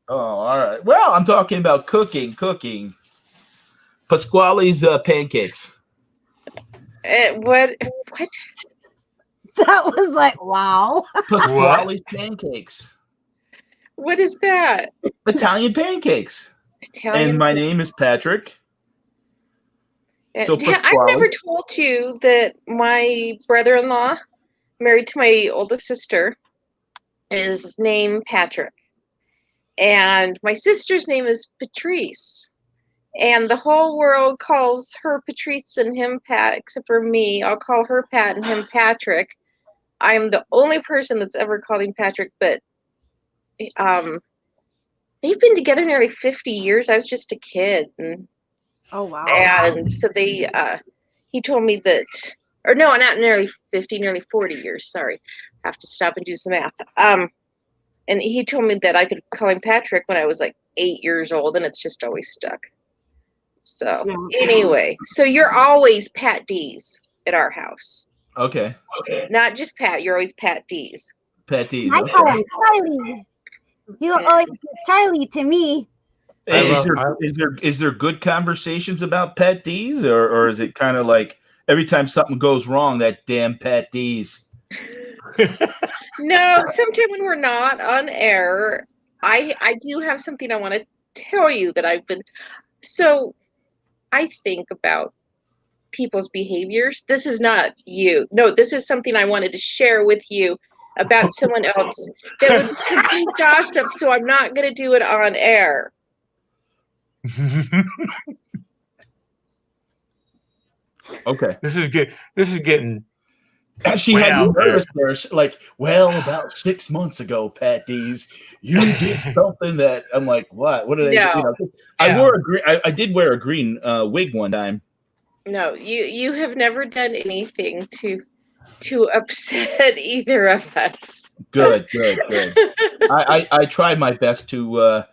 Oh, all right. Well, I'm talking about cooking. Pasquale's pancakes. What? That was like, wow. Pasquale's pancakes. What is that? Italian pancakes. Italian. And my name is Patrick. So I've Pasquale. never told you that my brother-in-law, married to my oldest sister, is named Patrick. And my sister's name is Patrice. And the whole world calls her Patrice and him Pat, except for me. I'll call her Pat and him Patrick. I'm the only person that's ever called him Patrick, but they've been together nearly 50 years. I was just a kid. Oh, wow. And so he told me that, or no, not nearly 50, nearly 40 years. Sorry. I have to stop and do some math. And he told me that I could call him Patrick when I was like 8 years old, and it's just always stuck. So anyway, so you're always Pat D's at our house. Okay. Not just Pat, you're always Pat D's. Pat D's. I call Okay. him Charlie. You always be Charlie to me. Is there good conversations about Pat D's, or is it kind of like every time something goes wrong, that damn Pat D's? No, sometime when we're not on air, I do have something I want to tell you that I've been. So I think about people's behaviors. This is not you. No, this is something I wanted to share with you about someone else that would complete gossip. So I'm not going to do it on air. Okay. This is good. This is getting. She way had me out there. nervous there. She- Like, well, about 6 months ago, Pat D's, you did something that I'm like, what? What did I do? No. I wore a green. I did wear a green wig one time. No, you have never done anything to upset either of us. Good. I tried my best to,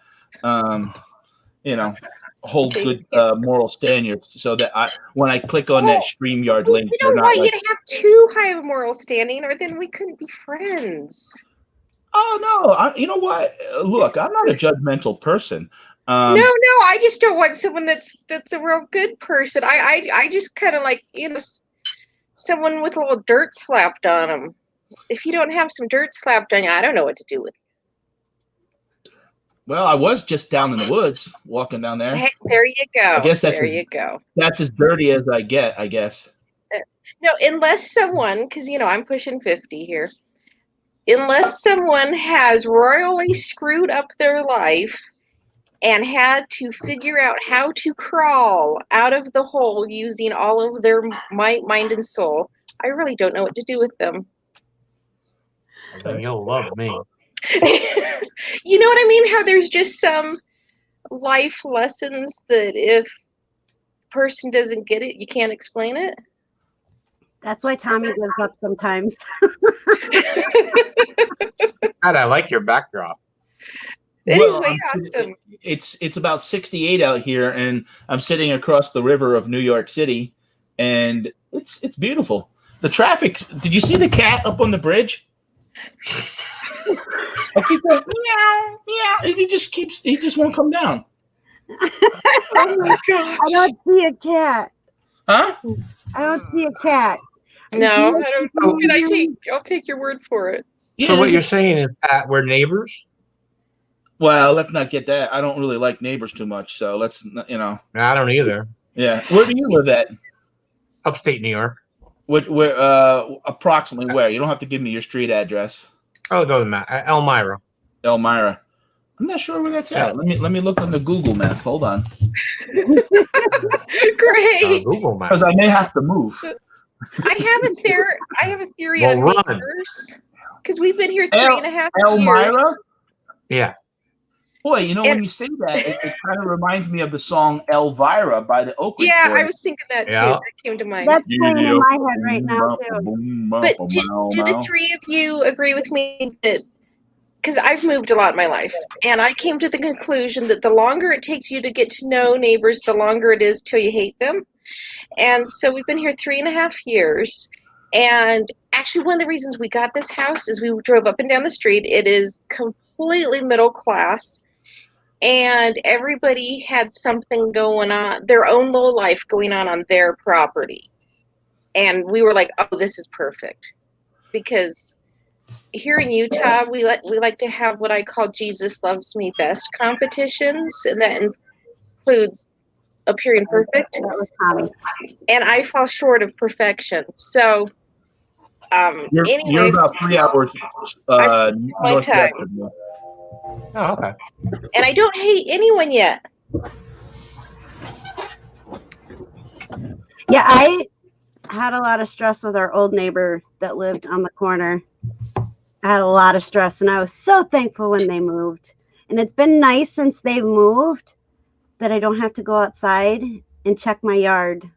hold good moral standards so that when I click on that StreamYard link, We they're don't not want like, you to have too high of a moral standing, or then we couldn't be friends. oh no, you know what? Look, I'm not a judgmental person. No, I just don't want someone that's a real good person. I just kind of like, someone with a little dirt slapped on them. If you don't have some dirt slapped on you, I don't know what to do with it. Well, I was just down in the woods, walking down there. Hey, there you go. I guess you go. That's as dirty as I get, I guess. No, unless someone, because I'm pushing 50 here, unless someone has royally screwed up their life and had to figure out how to crawl out of the hole using all of their might, mind, and soul, I really don't know what to do with them. You'll love me. You know what I mean? How there's just some life lessons that if a person doesn't get it, you can't explain it. That's why Tommy gives up sometimes. God, I like your backdrop. It is way awesome. It's about 68 out here, and I'm sitting across the river of New York City, and it's beautiful. The traffic. Did you see the cat up on the bridge? I keep going meow meow. And he just won't come down. Oh my gosh! I don't see a cat. Huh? I don't see a cat. No, I don't. I'll take your word for it. Yeah. So what you're saying is that we're neighbors? Well, let's not get that. I don't really like neighbors too much, so let's I don't either. Yeah. Where do you live at? Upstate New York. Where approximately where? You don't have to give me your street address. Oh, it doesn't matter. Elmira. Elmira. I'm not sure where that's at. Let me look on the Google map. Hold on. Great. Google Maps. Because I may have to move. I have a theory Well, on run. neighbors because we've been here 3.5 years. Elmira? Yeah. Boy, you know, when you say that, it kind of reminds me of the song Elvira by the Oak Ridge Yeah, Boys. I was thinking that too. Yeah. That came to mind. That's playing in my head right now too. But do the three of you agree with me that, because I've moved a lot in my life, and I came to the conclusion that the longer it takes you to get to know neighbors, the longer it is till you hate them. And so we've been here 3.5 years. And actually, one of the reasons we got this house is we drove up and down the street. It is completely middle class. And everybody had something going on, their own little life going on their property. And we were like, oh, this is perfect. Because here in Utah, we like to have what I call Jesus Loves Me Best competitions. And that includes appearing perfect. That was Tommy. And I fall short of perfection. So, you're about 3 hours northwest of me. Oh, okay. And I don't hate anyone yet. Yeah, I had a lot of stress with our old neighbor that lived on the corner. I had a lot of stress, and I was so thankful when they moved. And it's been nice since they've moved that I don't have to go outside and check my yard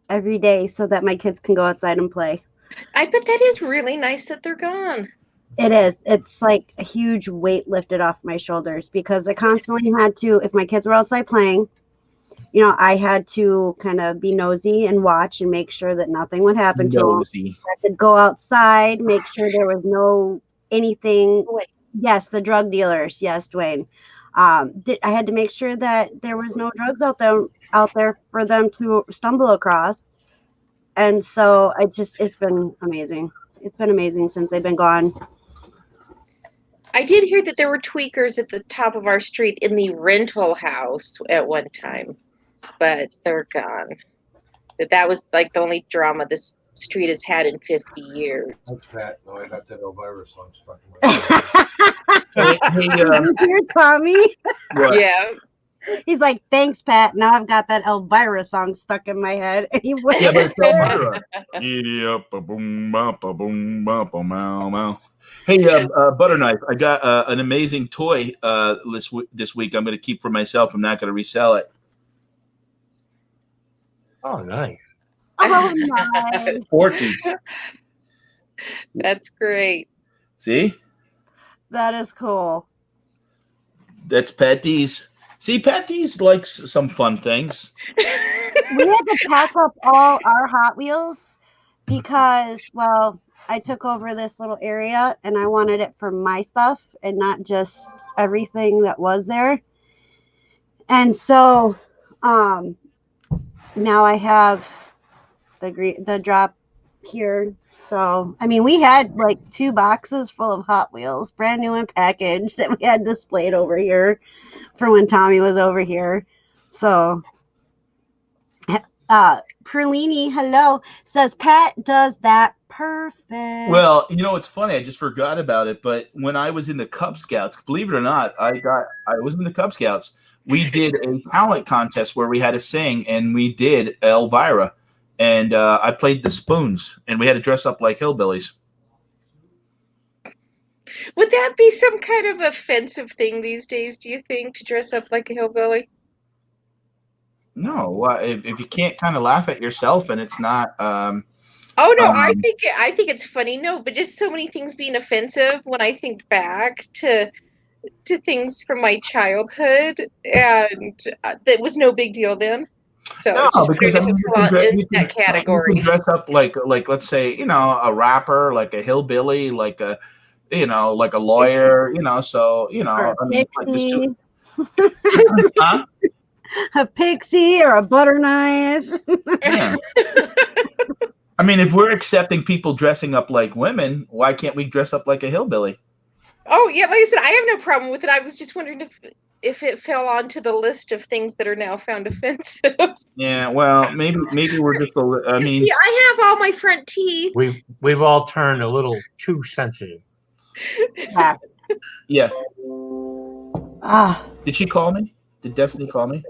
every day so that my kids can go outside and play. I bet that is really nice that they're gone. It is. It's like a huge weight lifted off my shoulders because I constantly had to, if my kids were outside playing, you know, I had to kind of be nosy and watch and make sure that nothing would happen to them. I had to go outside, make sure there was no anything. Yes, the drug dealers. Yes, Dwayne. I had to make sure that there was no drugs out there for them to stumble across. And so it's been amazing. It's been amazing since they've been gone. I did hear that there were tweakers at the top of our street in the rental house at one time, but they're gone. That was like the only drama this street has had in 50 years. That's Pat. No, I got that Elvira song stuck in my head. Did you hear Tommy? What? Yeah. He's like, thanks, Pat. Now I've got that Elvira song stuck in my head. And he went, Yeah, but it's Elvira. Giddy up, a boom, bop, a boom, bop, a mow, mow. Hey, Butterknife, I got an amazing toy this week. I'm going to keep for myself. I'm not going to resell it. Oh, nice. oh, nice. 40. That's great. See? That is cool. That's Patty's. See, Patty's likes some fun things. We had to pack up all our Hot Wheels because, well, I took over this little area and I wanted it for my stuff and not just everything that was there. And so now I have the drop here. So, I mean, we had like 2 boxes full of Hot Wheels, brand new and packaged, that we had displayed over here for when Tommy was over here. So, Perlini, hello, says Pat does that perfect. Well, you know, it's funny. I just forgot about it. But when I was in the Cub Scouts, believe it or not, I was in the Cub Scouts. We did a talent contest where we had to sing, and we did Elvira. And I played the spoons, and we had to dress up like hillbillies. Would that be some kind of offensive thing these days, do you think, to dress up like a hillbilly? No, if you can't kind of laugh at yourself and it's not. Oh no, I think it's funny. No, but just so many things being offensive when I think back to things from my childhood, and that was no big deal then. So no, just because I mean, in that category. You can dress up like let's say, you know, a rapper, like a hillbilly, like a, you know, like a lawyer, you know. So you know, or a Pixie. Huh? A Pixie or a butter knife. Yeah. I mean, if we're accepting people dressing up like women, why can't we dress up like a hillbilly? Oh yeah, like I said, I have no problem with it. I was just wondering if it fell onto the list of things that are now found offensive. Yeah, well, maybe we're just I mean, see, I have all my front teeth. We've all turned a little too sensitive. Yeah. Ah. Did she call me? Did Destiny call me?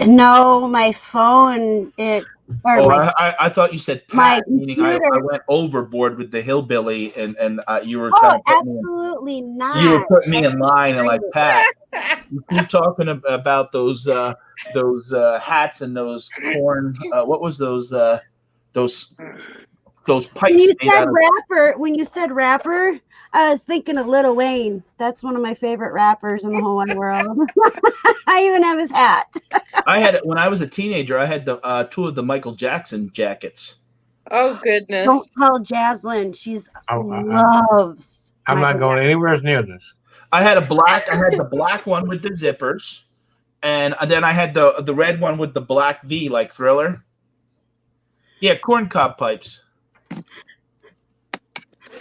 No, my phone, it Oh, I thought you said Pat, meaning I computer. went overboard with the hillbilly, and you were Oh, kind of absolutely not. you were putting me in line, and like, Pat, you keep talking about those hats and those corn. What was those pipes made out of? When you said rapper, I was thinking of Lil Wayne. That's one of my favorite rappers in the whole wide world. I even have his hat. I had it when I was a teenager. I had the 2 of the Michael Jackson jackets. Oh goodness! Don't tell Jaslyn. She's loves. I'm not going anywhere near this. I had the black one with the zippers, and then I had the red one with the black V, like Thriller. Yeah, corncob pipes.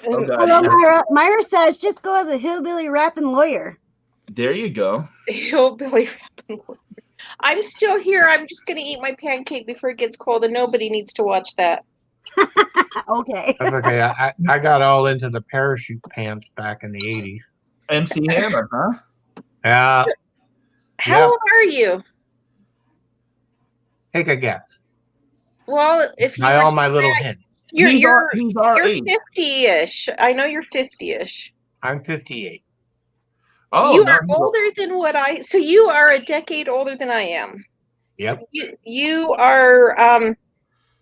Oh, God. Hello, Myra says, just go as a hillbilly rapping lawyer. There you go. Hillbilly rapping lawyer. I'm still here. I'm just going to eat my pancake before it gets cold, and nobody needs to watch that. Okay. That's okay. I got all into the parachute pants back in the 80s. MC Hammer, huh? Yeah. How old are you? Take a guess. Well, if you all my little hints. You're 50-ish. I know you're 50-ish. I'm 58. Oh, you are older than what so you are a decade older than I am. Yep. You are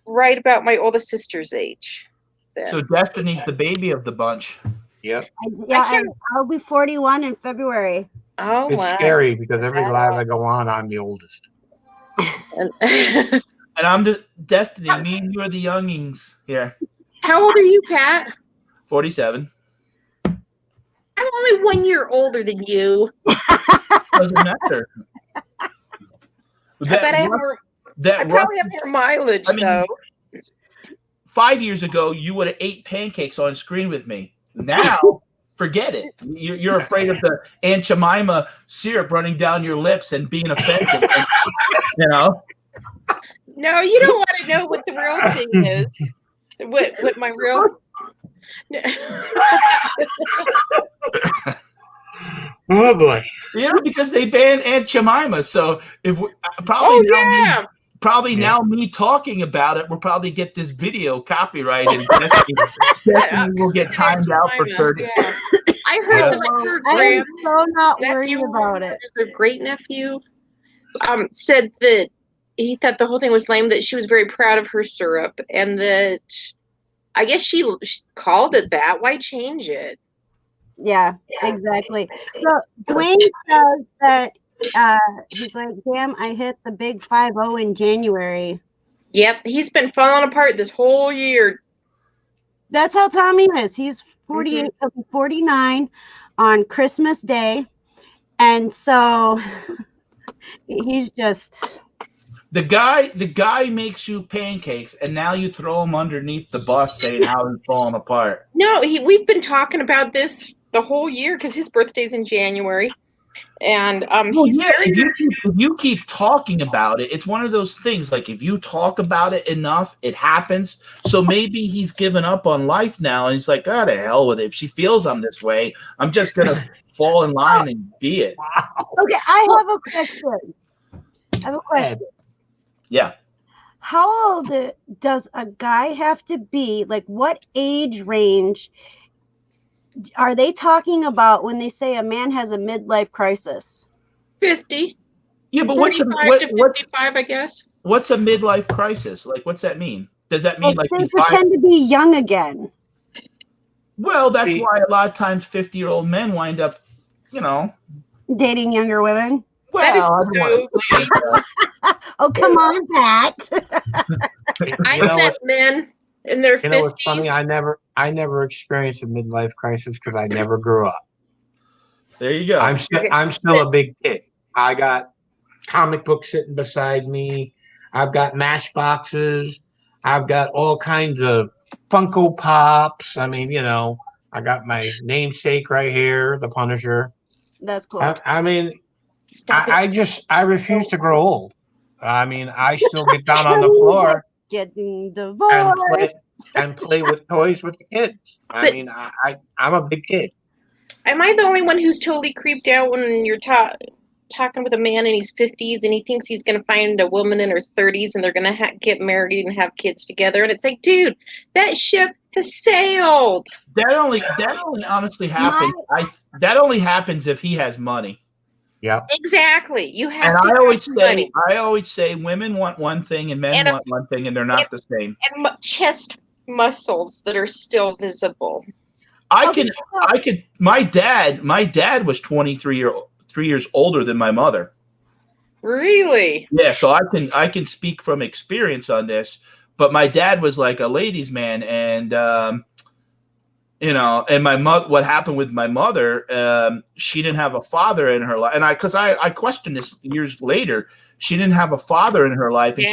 right about my oldest sister's age. Then. So Destiny's the baby of the bunch. Yep. I'll be 41 in February. Oh, it's scary because every live I go on, I'm the oldest. And I'm the Destiny. Me and you are the youngings here. How old are you, Pat? 47. I'm only 1 year older than you. Doesn't matter. I probably have more mileage, though. 5 years ago, you would have ate pancakes on screen with me. Now, forget it. You're afraid of the Aunt Jemima syrup running down your lips and being offended. No, you don't want to know what the real thing is. What my real... Oh boy! Because they banned Aunt Jemima, so if now me talking about it, we'll probably get this video copyrighted. Destiny will get timed out for 30. Yeah. I heard that I am so not worried about it. Her great nephew said that he thought the whole thing was lame. That she was very proud of her syrup, and that I guess she called it that. Why change it? Yeah, exactly. So Dwayne says that he's like, damn, I hit the big 5-0 in January. Yep, he's been falling apart this whole year. That's how Tommy is. He's 48, 49 on Christmas Day. And so he's just... The guy makes you pancakes, and now you throw him underneath the bus saying how he's falling apart. No, we've been talking about this the whole year because his birthday's in January. And if you keep talking about it, it's one of those things. Like if you talk about it enough, it happens. So maybe he's given up on life now, and he's like, "Oh, to hell with it. If she feels I'm this way, I'm just gonna fall in line and be it." Wow. Okay, I have a question. Yeah. How old does a guy have to be? Like, what age range are they talking about when they say a man has a midlife crisis? 50. Yeah, but what's 55, I guess. What's a midlife crisis? Like, what's that mean? Does that mean like they pretend to be young again? Well, that's why a lot of times 50-year-old men wind up, dating younger women. Well, that is so oh, come on, Pat. I met men in their 50s. You know what's funny? I never experienced a midlife crisis because I never grew up. There you go. I'm still a big kid. I got comic books sitting beside me. I've got matchboxes. I've got all kinds of Funko Pops. I mean, I got my namesake right here, the Punisher. That's cool. I mean, I refuse to grow old. I mean, I still get down on the floor, getting divorced, and play with toys with the kids. I'm a big kid. Am I the only one who's totally creeped out when you're talking with a man in his 50s and he thinks he's going to find a woman in her 30s and they're going to get married and have kids together. And it's like, dude, that ship has sailed. That only honestly happens. That only happens if he has money. Yeah. Exactly. You have and to I always say women want one thing and men want one thing, and they're not the same. And chest muscles that are still visible. My dad was 3 years older than my mother. Really? Yeah, so I can speak from experience on this, but my dad was like a ladies' man, and and my mother. What happened with my mother? She didn't have a father in her life, and I questioned this years later. She didn't have a father in her life, and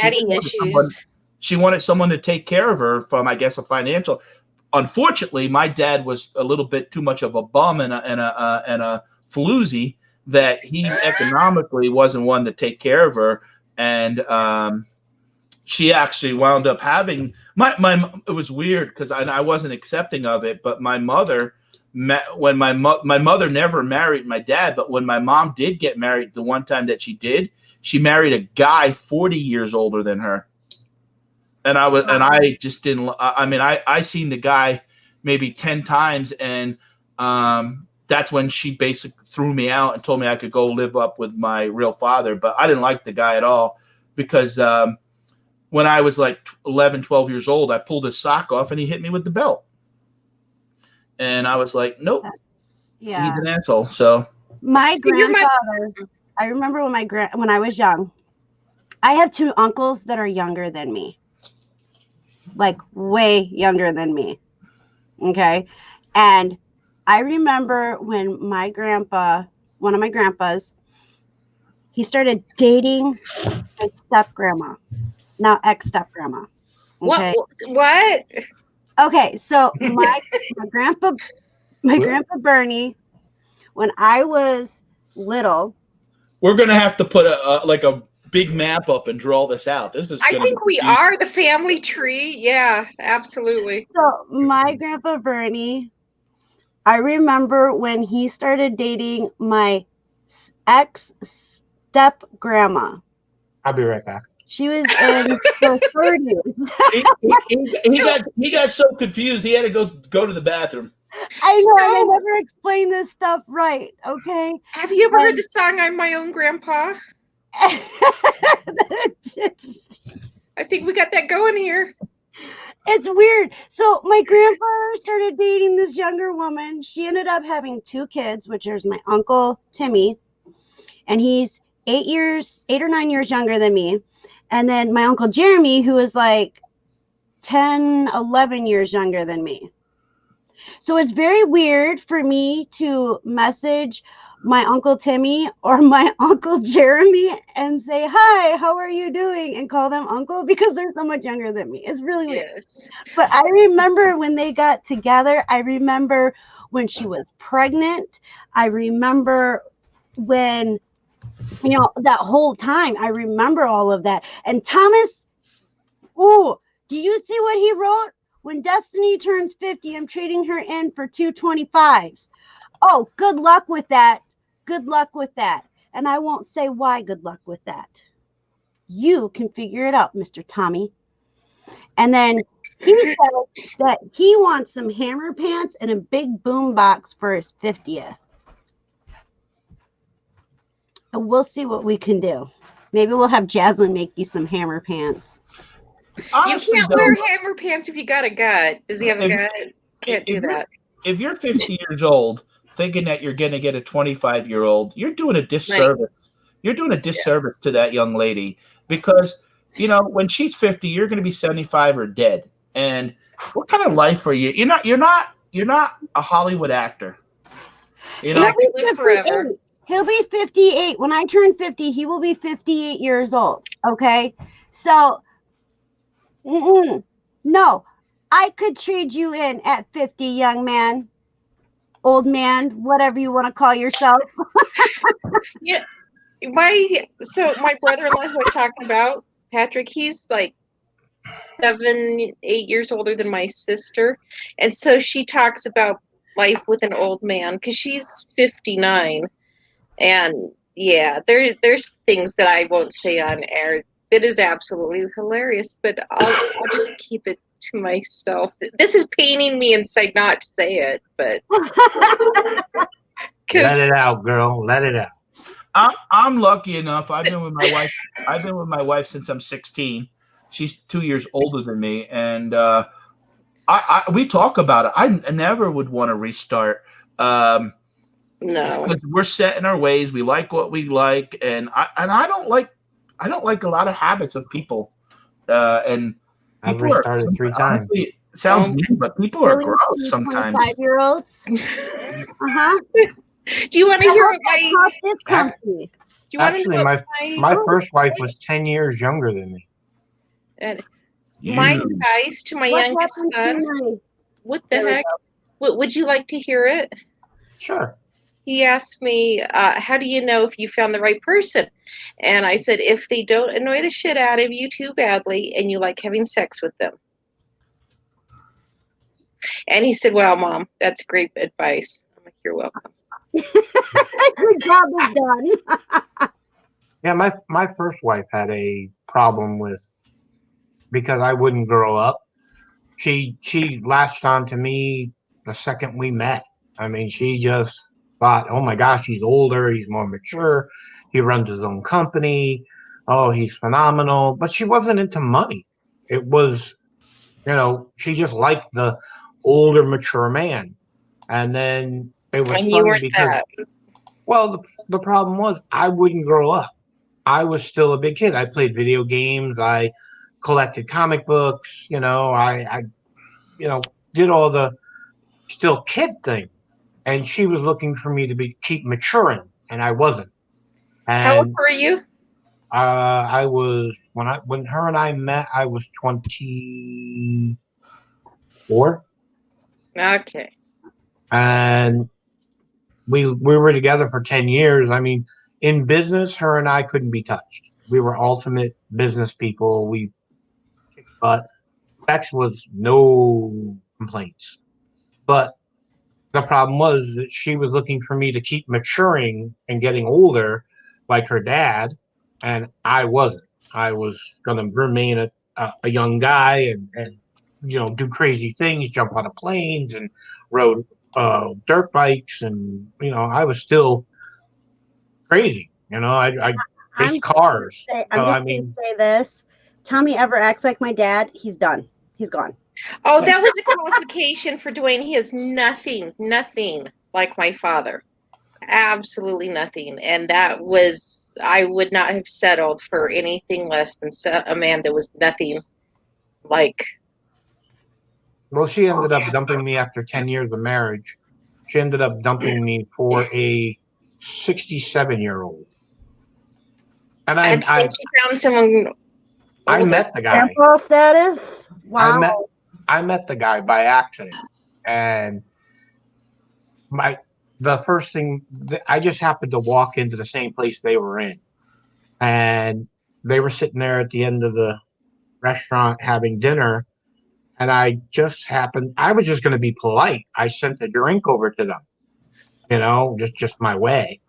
she wanted someone to take care of her from, I guess, a financial. Unfortunately, my dad was a little bit too much of a bum and a floozy that he economically wasn't one to take care of her, and she actually wound up having it was weird because I wasn't accepting of it, but my mother when my mother never married my dad, but when my mom did get married, the one time that she married a guy 40 years older than her. And I just didn't. I mean, I seen the guy maybe 10 times, and that's when she basically threw me out and told me I could go live up with my real father. But I didn't like the guy at all because when I was like 11, 12 years old, I pulled his sock off and he hit me with the belt, and I was like, nope, he's an asshole. So my grandfather, I remember when I was young, I have two uncles that are younger than me. Like way younger than me. Okay. And I remember when my grandpa, one of my grandpas, he started dating my step grandma, now ex-step grandma. Okay. What? Okay. So my grandpa Bernie, when I was little. We're going to have to put a big map up and draw this out. I think we are the family tree. Yeah, absolutely. So my grandpa Bernie, I remember when he started dating my ex-step grandma. I'll be right back. She was in her 30s. he got so confused he had to go to the bathroom. I know, and I never explained this stuff right. Okay. Have you ever heard the song "I'm My Own Grandpa"? I think we got that going here. It's weird. So my grandfather started dating this younger woman. She ended up having 2 kids, which is my uncle Timmy, and he's 8 or 9 years younger than me. And then my uncle Jeremy, who is like 10, 11 years younger than me. So it's very weird for me to message my Uncle Timmy or my Uncle Jeremy and say, hi, how are you doing? And call them uncle because they're so much younger than me. It's really weird. Yes. But I remember when they got together. I remember when she was pregnant. I remember when, that whole time. I remember all of that. And Thomas, do you see what he wrote? When Destiny turns 50, I'm trading her in for 225s. Oh, good luck with that. Good luck with that. And I won't say why good luck with that. You can figure it out, Mr. Tommy. And then he said that he wants some hammer pants and a big boom box for his 50th. And we'll see what we can do. Maybe we'll have Jaslyn make you some hammer pants. Honestly, you can't wear hammer pants if you got a gut. Does he have a gut? Can't do that. If you're 50 years old, thinking that you're going to get a 25-year-old, you're doing a disservice. Right. You're doing a disservice to that young lady because, when she's 50, you're going to be 75 or dead. And what kind of life are you? You're not a Hollywood actor. He'll live forever. He'll be 58. When I turn 50, he will be 58 years old. Okay, so. No, I could trade you in at 50, young man, old man, whatever you want to call yourself. Yeah, my brother-in-law who I talked about, Patrick, he's like 7, 8 years older than my sister, and so she talks about life with an old man because she's 59, and Yeah, there's things that I won't say on air. It is absolutely hilarious, but I'll just keep it to myself. This is paining me inside not to say it, but because Let it out, girl. Let it out. I'm lucky enough. I've been with my wife. I've been with my wife since I'm 16. She's 2 years older than me, and we talk about it. I never would want to restart. no, Because we're set in our ways. We like what we like, and I don't like a lot of habits of people. And I've people are restarted 3 times. honestly, it sounds mean, but people are Really, gross sometimes. 25-year-olds. Uh-huh. do you want to hear what my? Talk this company. Do you want to Actually, know what my first wife was 10 years younger than me. my You. advice to my What youngest happened to son? my- What the There we heck? Would you like to hear it? Sure. He asked me, how do you know if you found the right person? And I said, if they don't annoy the shit out of you too badly and you like having sex with them. And he said, well, Mom, that's great advice. I'm like, you're welcome. Your job is done. Yeah, my first wife had a problem with because I wouldn't grow up. She latched on to me the second we met. I mean, she just thought, "Oh my gosh, he's older, he's more mature, he runs his own company. Oh, he's phenomenal." But she wasn't into money. It was, she just liked the older, mature man. And then it was And you funny weren't because, that. well, the problem was I wouldn't grow up. I was still a big kid. I played video games. I collected comic books. I did all the still kid thing. And she was looking for me to keep maturing, and I wasn't. How old And were you? I was when her and I met, I was 24, Okay. and we were together for 10 years. I mean, in business, her and I couldn't be touched. We were ultimate business people. We kicked butt. Sex was no complaints. But the problem was that she was looking for me to keep maturing and getting older like her dad, and I wasn't. I was going to remain a young guy and do crazy things, jump out of planes and rode dirt bikes, and I was still crazy. I I'm raced cars. I'm So just I gonna mean, say this. Tommy ever acts like my dad, he's done. He's gone. Oh, that was a qualification for Dwayne. He is nothing like my father. Absolutely nothing. And I would not have settled for anything less than a man that was nothing like. well, she ended up dumping me after 10 years of marriage. She ended up dumping me for a 67-year-old. And I'd say she found someone I older. met the guy. Grandpa status? Wow. I met the guy by accident, and the first thing I just happened to walk into the same place they were in, and they were sitting there at the end of the restaurant having dinner, and I was just going to be polite. I sent a drink over to them, just my way.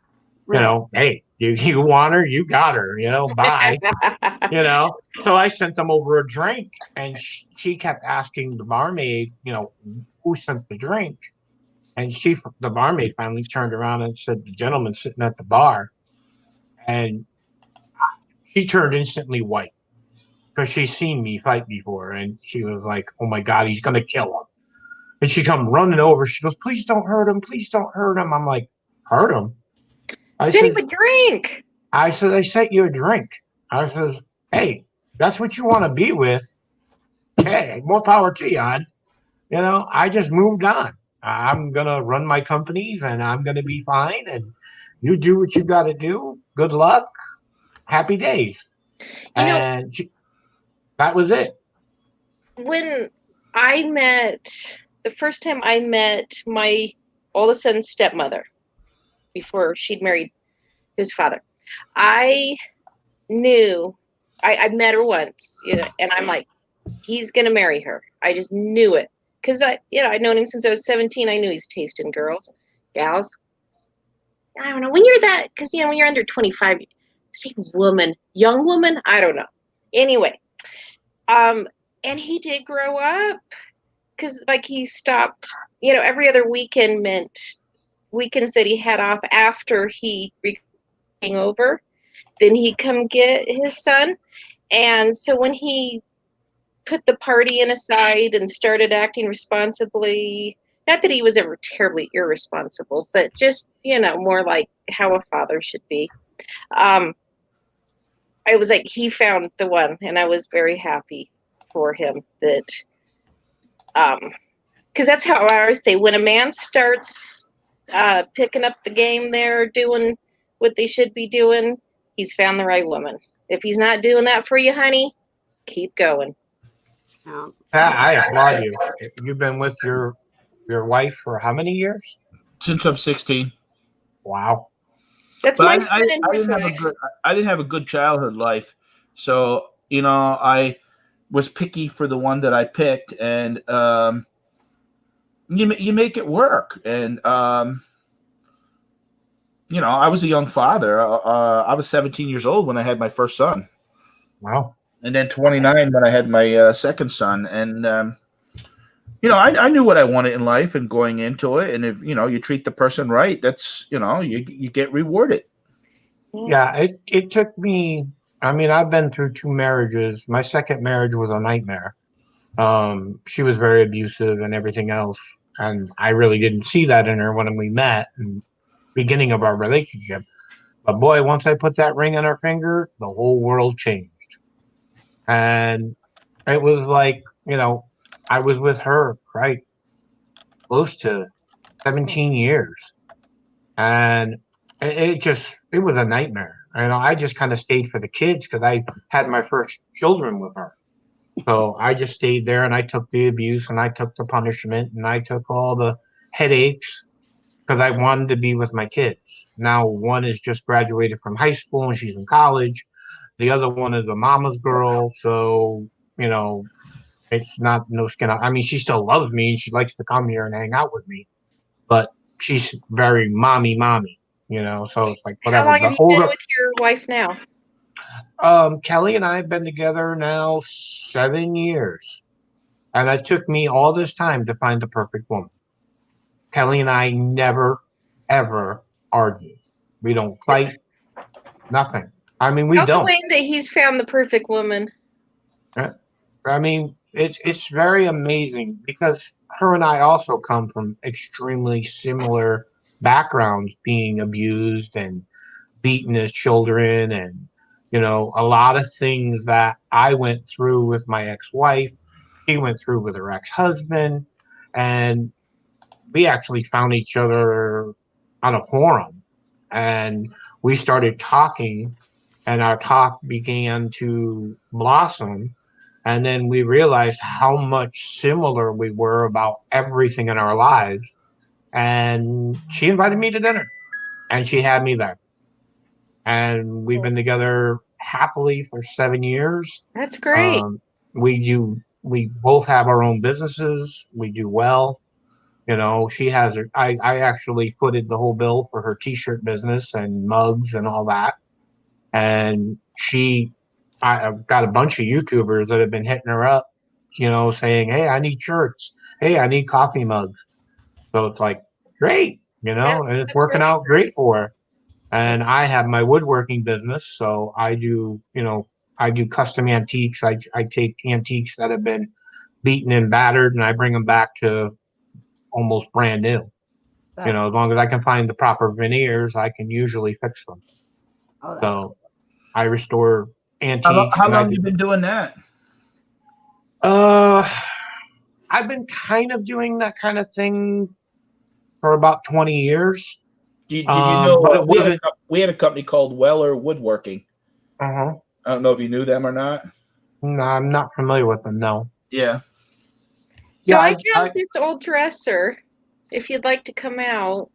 Right. Hey, you want her, you got her. Bye. So I sent them over a drink, and she kept asking the barmaid, who sent the drink, and the barmaid finally turned around and said the gentleman sitting at the bar, and she turned instantly white because she's seen me fight before, and she was like, "Oh my God, he's gonna kill him!" And she come running over. She goes, "Please don't hurt him! Please don't hurt him!" I'm like, "Hurt him?" I Send said, him a drink. "I sent you a drink." I says, "Hey, that's what you want to be with. Hey, more power to you, hon. I just moved on. I'm gonna run my companies, and I'm gonna be fine. And you do what you got to do. Good luck. Happy days." And that was it. When the first time I met my oldest son's stepmother, before she'd married his father, I knew I met her once, and I'm like, he's gonna marry her. I just knew it because I'd known him since I was 17. I knew he's tasting gals. I don't know, when you're that, because, when you're under 25, say woman, young woman, I don't know. Anyway, and he did grow up, because, he stopped, every other weekend meant weekends that he had off after he came over. Then he'd come get his son. And so when he put the partying aside and started acting responsibly, not that he was ever terribly irresponsible, but just, more like how a father should be. I was like, he found the one, and I was very happy for him that, because that's how I always say, when a man starts picking up the game there, doing what they should be doing, he's found the right woman. If he's not doing that for you, honey, keep going. Yeah. I applaud you. You've been with your wife for how many years? Since I'm 16. Wow. That's But my son and his I didn't have a good childhood life. So, I was picky for the one that I picked, and you make it work. And, I was a young father. I was 17 years old when I had my first son. Wow. And then 29 when I had my second son. And, I knew what I wanted in life and going into it. And if, you treat the person right, that's, you get rewarded. Yeah, it took me, I've been through 2 marriages. My second marriage was a nightmare. She was very abusive and everything else. And I really didn't see that in her when we met in the beginning of our relationship. But boy, once I put that ring on her finger, the whole world changed. And it was like, I was with her, right, close to 17 years. And it was a nightmare. I just kind of stayed for the kids because I had my first children with her. So I just stayed there, and I took the abuse, and I took the punishment, and I took all the headaches because I wanted to be with my kids. Now one is just graduated from high school and she's in college. The other one is a mama's girl. So, it's not no skin. She still loves me and she likes to come here and hang out with me, but she's very mommy, so it's like How whatever. long The have you been older, with your wife now? Kelly and I have been together now 7 years, and it took me all this time to find the perfect woman. Kelly and I never, ever argue. We don't fight, nothing. We Tell don't. Dwayne that he's found the perfect woman. It's very amazing because her and I also come from extremely similar backgrounds, being abused and beaten as children, and a lot of things that I went through with my ex-wife, she went through with her ex-husband, and we actually found each other on a forum, and we started talking, and our talk began to blossom. And then we realized how much similar we were about everything in our lives. And she invited me to dinner, and she had me there. And we've been together happily for 7 years. That's great. We both have our own businesses. We do well. She has her, I actually footed the whole bill for her t-shirt business and mugs and all that. And I've got a bunch of YouTubers that have been hitting her up, saying, hey, I need shirts. Hey, I need coffee mugs. So it's like, great, and it's working out great for her. And I have my woodworking business. So I do custom antiques. I take antiques that have been beaten and battered, and I bring them back to almost brand new. As long as I can find the proper veneers, I can usually fix them. Oh, so cool. I restore antiques. How long have you been doing that? I've been kind of doing that kind of thing for about 20 years. Did you know but it wasn't. We had a company called Weller Woodworking. Uh-huh. I don't know if you knew them or not. No, I'm not familiar with them. No. Yeah. So yeah, I have this old dresser. If you'd like to come out.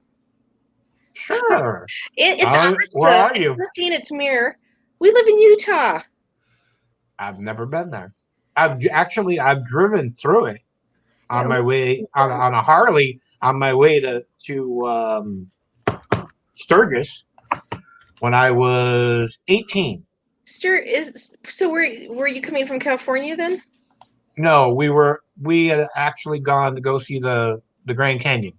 Sure. It's awesome. Where are you? It's misty in its mirror. We live in Utah. I've never been there. I've driven through it on my way on a Harley on my way to Sturgis when I was 18. So were you coming from California then? No, we had actually gone to go see the Grand Canyon.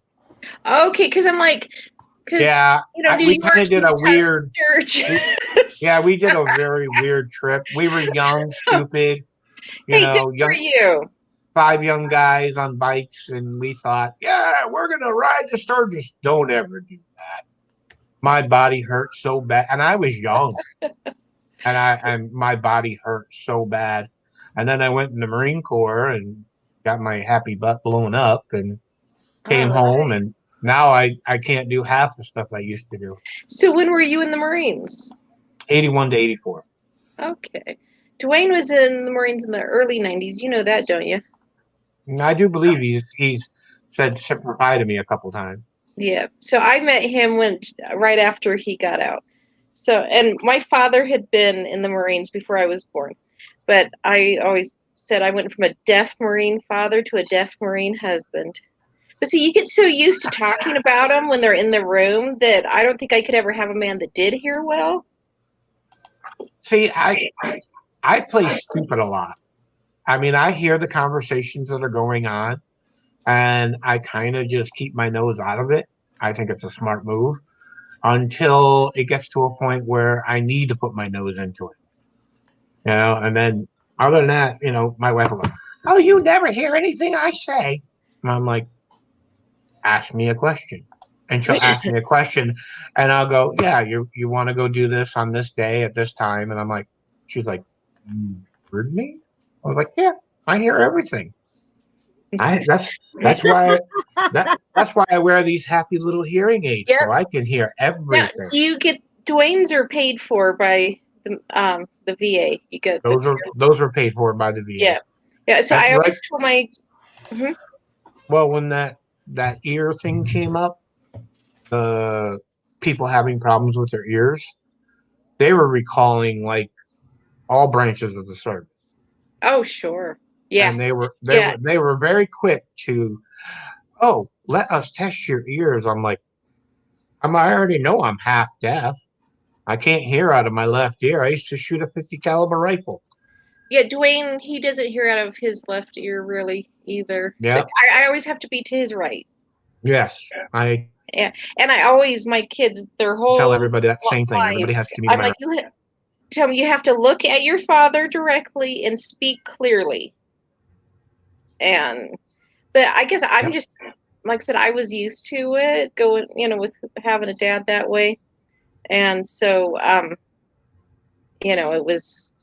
Okay, because I'm like, Yeah, New we York, kind of did a Utah's weird. church. We did a very weird trip. We were young, stupid, Hey, good young. for you. 5 young guys on bikes, and we thought, yeah, we're gonna ride the Sturgis. Don't ever do that. My body hurt so bad, and I was young, and my body hurt so bad. And then I went in the Marine Corps and got my happy butt blown up, and came home, and now I can't do half the stuff I used to do. So when were you in the Marines? 81 to 84. Okay. Dwayne was in the Marines in the early 90s. You know that, don't you? I do believe he's said super hi to me a couple times. Yeah. So I met him right after he got out. So, and my father had been in the Marines before I was born, but I always said I went from a deaf Marine father to a deaf Marine husband. But see, you get so used to talking about them when they're in the room that I don't think I could ever have a man that did hear well. See, I play stupid a lot. I mean, I hear the conversations that are going on, and I kind of just keep my nose out of it. I think it's a smart move until it gets to a point where I need to put my nose into it. And then other than that, my wife will go, "Oh, you never hear anything I say." And I'm like, "Ask me a question." And she'll ask me a question, and I'll go, "Yeah, you want to go do this on this day at this time?" And I'm like, she's like, "You heard me?" I was like, "Yeah, I hear everything." That's why I wear these happy little hearing aids, so I can hear everything. Now, do you get Dwayne's are paid for by the VA? You get those are paid for by the VA. Yeah. So I always told my. Well, when that ear thing came up, the people having problems with their ears, they were recalling like all branches of the service. Oh, sure. Yeah. And they were very quick to, "Oh, let us test your ears." I'm like, I already know I'm half deaf. I can't hear out of my left ear. I used to shoot a 50 caliber rifle. Yeah, Dwayne, he doesn't hear out of his left ear really either. Yeah. So I always have to be to his right. Yes. Yeah. And I always, my kids, their whole tell everybody that same thing. Everybody has to be. I'm like, tell them you have to look at your father directly and speak clearly. But I guess I'm just, like I said, I was used to it going, with having a dad that way. And so, it was,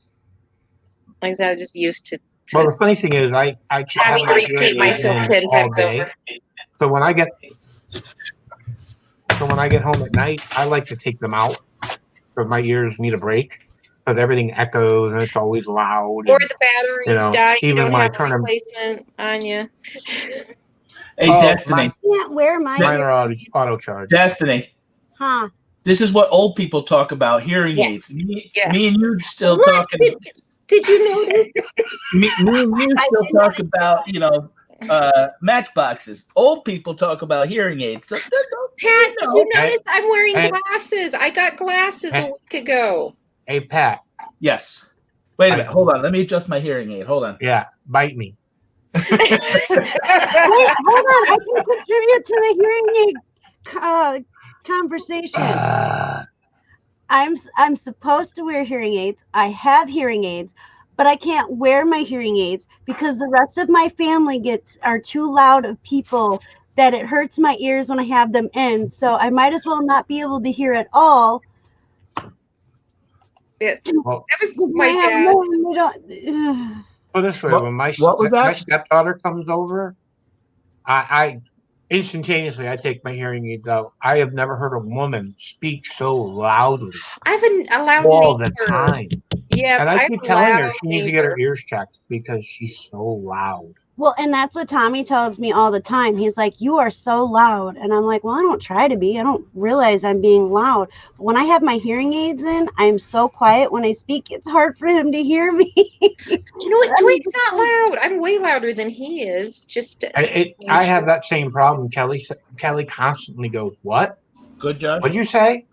like I said, I was just used to. Well, the funny thing is, I having to repeat myself 10 times over. So when I get home at night, I like to take them out because my ears need a break because everything echoes and it's always loud. Or the batteries die. You don't have a replacement on you. Hey, Destiny. I can't wear mine are auto charge. Destiny. Huh. This is what old people talk about, hearing aids. Me and you still talking. Did you notice? me and you still talk about, matchboxes. Old people talk about hearing aids. So, Pat, did you notice I'm wearing glasses? I got glasses a week ago. Hey, Pat. Yes. Wait a minute. Hold on. Let me adjust my hearing aid. Hold on. Yeah. Bite me. Wait, hold on. I can contribute to the hearing aid conversation. I'm supposed to wear hearing aids. I have hearing aids, but I can't wear my hearing aids because the rest of my family are too loud of people that it hurts my ears when I have them in. So I might as well not be able to hear at all. That was my dad. Put this way, when my stepdaughter comes over, I instantaneously I take my hearing aids out. I have never heard a woman speak so loudly. I have a loud all the time. Yeah, and I keep telling her she needs to get her ears checked because she's so loud. Well, and that's what Tommy tells me all the time. He's like, "You are so loud." And I'm like, "Well, I don't try to be. I don't realize I'm being loud. But when I have my hearing aids in, I'm so quiet. When I speak, it's hard for him to hear me." You know what? Dwayne's not loud. I'm way louder than he is. I have that same problem. Kelly constantly goes, "What?" Good, Josh. What'd you say?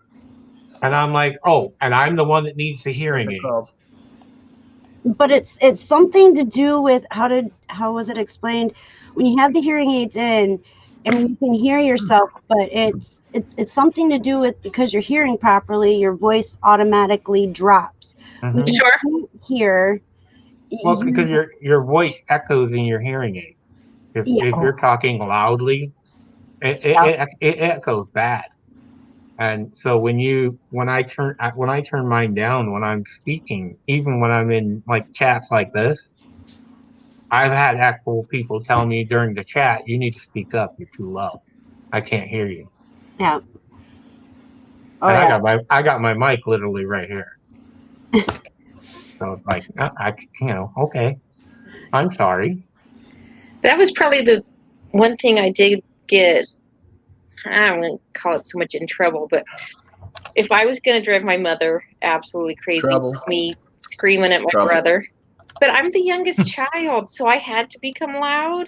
And I'm like, oh, and I'm the one that needs the hearing What's it aids. called? But it's something to do with how was it explained? When you have the hearing aids in, I mean, you can hear yourself, but it's something to do with, because you're hearing properly, your voice automatically drops. When Mhm. you Sure. can't hear, Well, because your voice echoes in your hearing aid. If you're talking loudly, it echoes bad. And so when I turn mine down when I'm speaking, even when I'm in like chats like this, I've had actual people tell me during the chat, you need to speak up, you're too low. I can't hear you. yeah. Oh And yeah. I got my mic literally right here. So it's like okay. I'm sorry. That was probably the one thing I did get. I don't want to call it so much in trouble, but if I was going to drive my mother absolutely crazy, Trouble. it's me screaming at my Trouble. brother. But I'm the youngest child, so I had to become loud.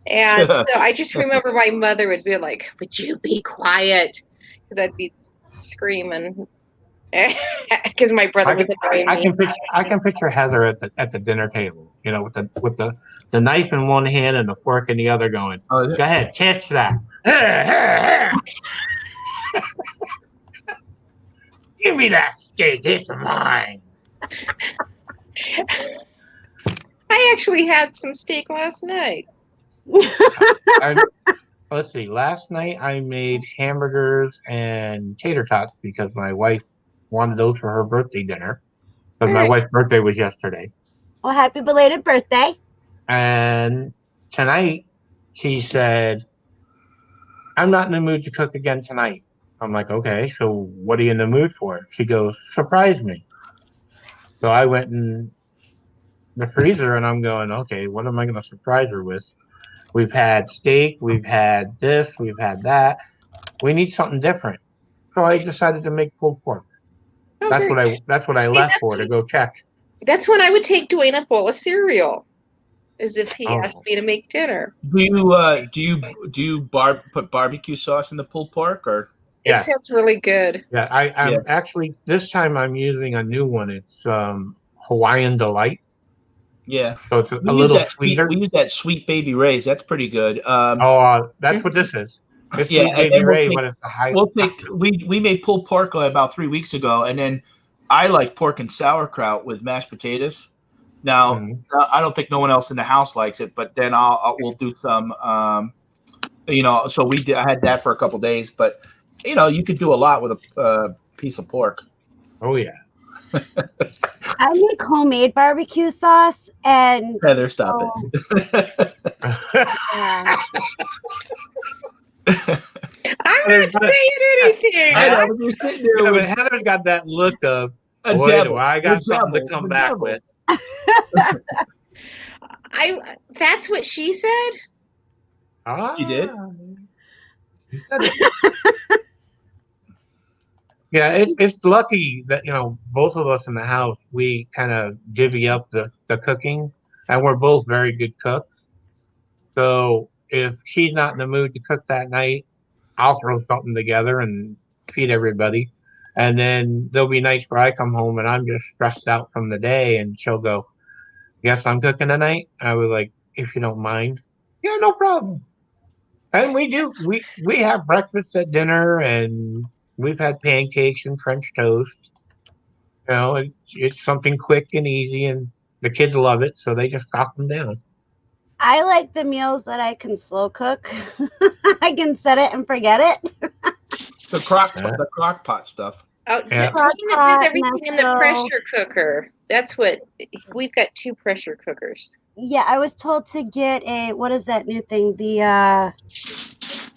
And so I just remember my mother would be like, "Would you be quiet?" Because I'd be screaming because my brother was annoying me. I can picture Heather at the dinner table, with the knife in one hand and the fork in the other, going, Oh, "Go ahead, catch that." Give me that steak. It's mine. I actually had some steak last night. Let's see. Last night I made hamburgers and tater tots because my wife wanted those for her birthday dinner. But my wife's birthday was yesterday. Well, happy belated birthday. And tonight she said, I'm not in the mood to cook again tonight. I'm like, okay, so what are you in the mood for? She goes, surprise me. So I went in the freezer and I'm going, okay, what am I going to surprise her with? We've had steak, we've had this, we've had that. We need something different. So I decided to make pulled pork. That's what I left for, to go check. That's when I would take Dwayne a bowl of cereal, as if he asked me to make dinner. Do you put barbecue sauce in the pulled pork, or? It sounds really good. Yeah, I'm actually, this time I'm using a new one. It's Hawaiian Delight. Yeah, so it's a little sweeter. We use that Sweet Baby Ray's. That's pretty good. That's what this is. It's Sweet Baby Ray, but it's the high. We made pulled pork about 3 weeks ago, and then I like pork and sauerkraut with mashed potatoes. Now, I don't think no one else in the house likes it, but then we'll do some. So I had that for a couple days, but you could do a lot with a piece of pork. Oh yeah. I make homemade barbecue sauce, and Heather, stop it. I'm not saying anything. Heather's got that look of, boy, do I got something to come back with. That's what she said. She did. Yeah, it's lucky that both of us in the house, we kind of divvy up the cooking, and we're both very good cooks. So if she's not in the mood to cook that night, I'll throw something together and feed everybody. And then there'll be nights where I come home and I'm just stressed out from the day, and she'll go, "Guess I'm cooking tonight?" I was like, "If you don't mind." "Yeah, no problem." And we do. We have breakfast at dinner, and we've had pancakes and French toast. It's something quick and easy, and the kids love it, so they just knock them down. I like the meals that I can slow cook. I can set it and forget it. The crock pot stuff. Oh, yeah. Does everything in the pressure cooker. That's what we've got, 2 pressure cookers. Yeah, I was told to get what is that new thing? The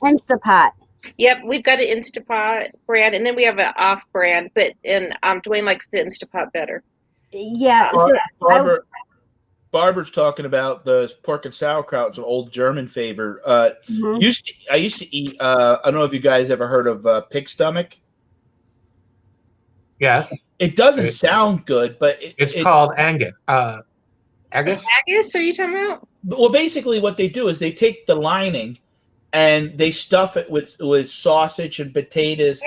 Instapot. Yep, we've got an Instapot brand, and then we have an off brand, but Dwayne likes the Instapot better. Yeah. Barbara's talking about the pork and sauerkraut. It's an old German favorite. I used to eat. I don't know if you guys ever heard of pig stomach. Yes. It doesn't sound good, but it's called Angus. Agus? Agus, are you talking about? Well, basically what they do is they take the lining and they stuff it with sausage and potatoes.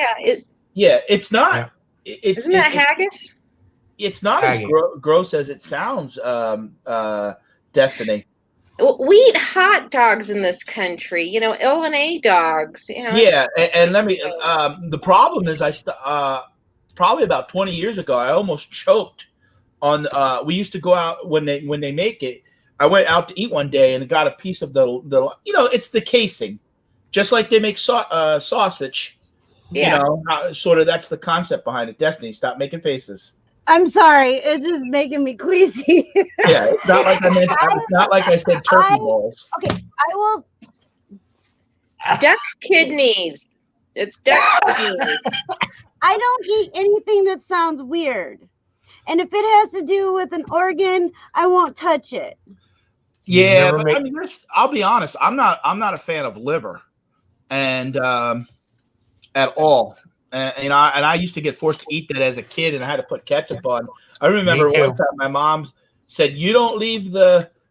Yeah, It's not. Yeah. It's isn't that haggis? it's not as Haggis. gross as it sounds. Destiny. We eat hot dogs in this country. You know, L&A dogs. You know, Yeah, and let me. The problem is, probably about 20 years ago, I almost choked on. We used to go out when they make it. I went out to eat one day and got a piece of the it's the casing, just like they make sausage. yeah. Sort of that's the concept behind it. Destiny, stop making faces. I'm sorry. It's just making me queasy. Yeah, it's not like I meant. It's not like I said turkey balls. Okay, I will. Duck kidneys. It's duck kidneys. I don't eat anything that sounds weird. And if it has to do with an organ, I won't touch it. Yeah, but I mean, I'll be honest. I'm not a fan of liver, and at all. And I used to get forced to eat that as a kid, and I had to put ketchup on. I remember one time my mom said, "You don't leave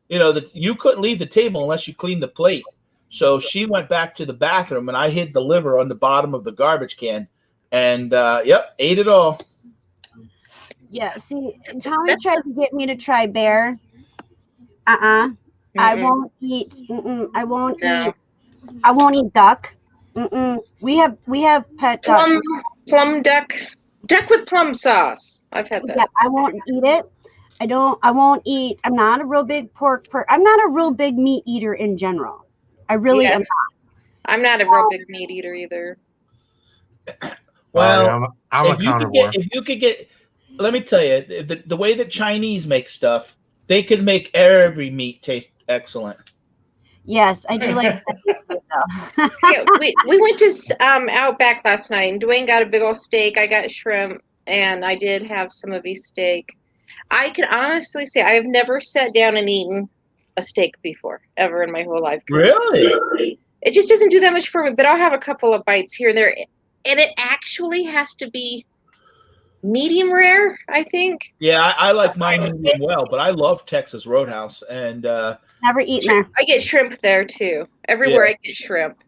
you couldn't leave the table unless you clean the plate." So she went back to the bathroom, and I hid the liver on the bottom of the garbage can, and ate it all. Yeah, see, Tommy tried to get me to try bear. I won't eat. I won't eat. I won't eat duck. We have pet ducks. Plum duck with plum sauce. I've had that. Yeah, I won't eat it. I won't eat. I'm not a real big I'm not a real big meat eater in general. I really am not. I'm not a real big meat eater either. Well, I'm a carnivore. If you could get, let me tell you, the way that Chinese make stuff, they could make every meat taste excellent. Yes, I do like Chinese food though. Yeah, we went to Outback last night, and Dwayne got a big old steak. I got shrimp, and I did have some of his steak. I can honestly say I have never sat down and eaten a steak before, ever in my whole life. Really? It just doesn't do that much for me, but I'll have a couple of bites here and there. And it actually has to be medium rare, I think. Yeah, I like mine medium well, but I love Texas Roadhouse. And never eaten there. I get shrimp there, too. Everywhere I get shrimp.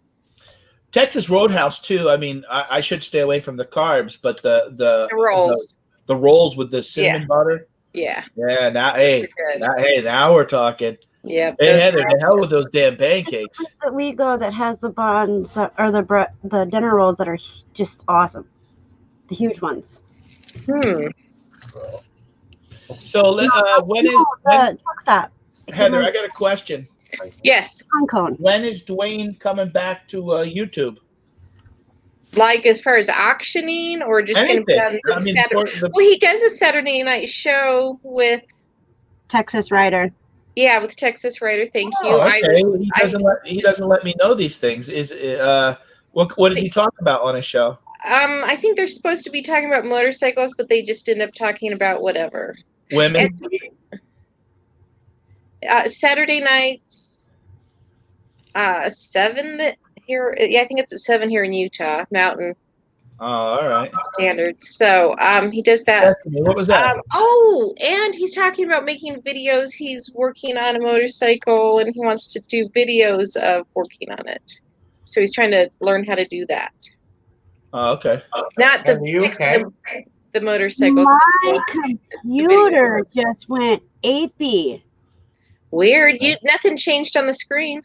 Texas Roadhouse, too. I mean, I should stay away from the carbs, but the rolls. The rolls with the cinnamon butter. Yeah. Yeah, now we're talking. Yeah. Hey, Heather, the hell with those damn pancakes. The WeGo that has the buns or the dinner rolls that are just awesome. The huge ones. So when truck stop. Heather, I got a question. Yes. Cone. When is Dwayne coming back to YouTube? Like as far as auctioning or just going to be on Saturday? Well, he does a Saturday night show with Texas Writer. Yeah, with Texas Writer. Thank you. Oh, okay. He doesn't let me know these things. What does he talk about on his show? I think they're supposed to be talking about motorcycles, but they just end up talking about whatever. Women. Saturday nights, 7 here. Yeah, I think it's at 7 here in Utah Mountain. Oh, all right. Standard. So he does that. What was that? And he's talking about making videos. He's working on a motorcycle, and he wants to do videos of working on it. So he's trying to learn how to do that. Oh, okay. Not the motorcycles. My computer just went apey. Weird. Nothing changed on the screen.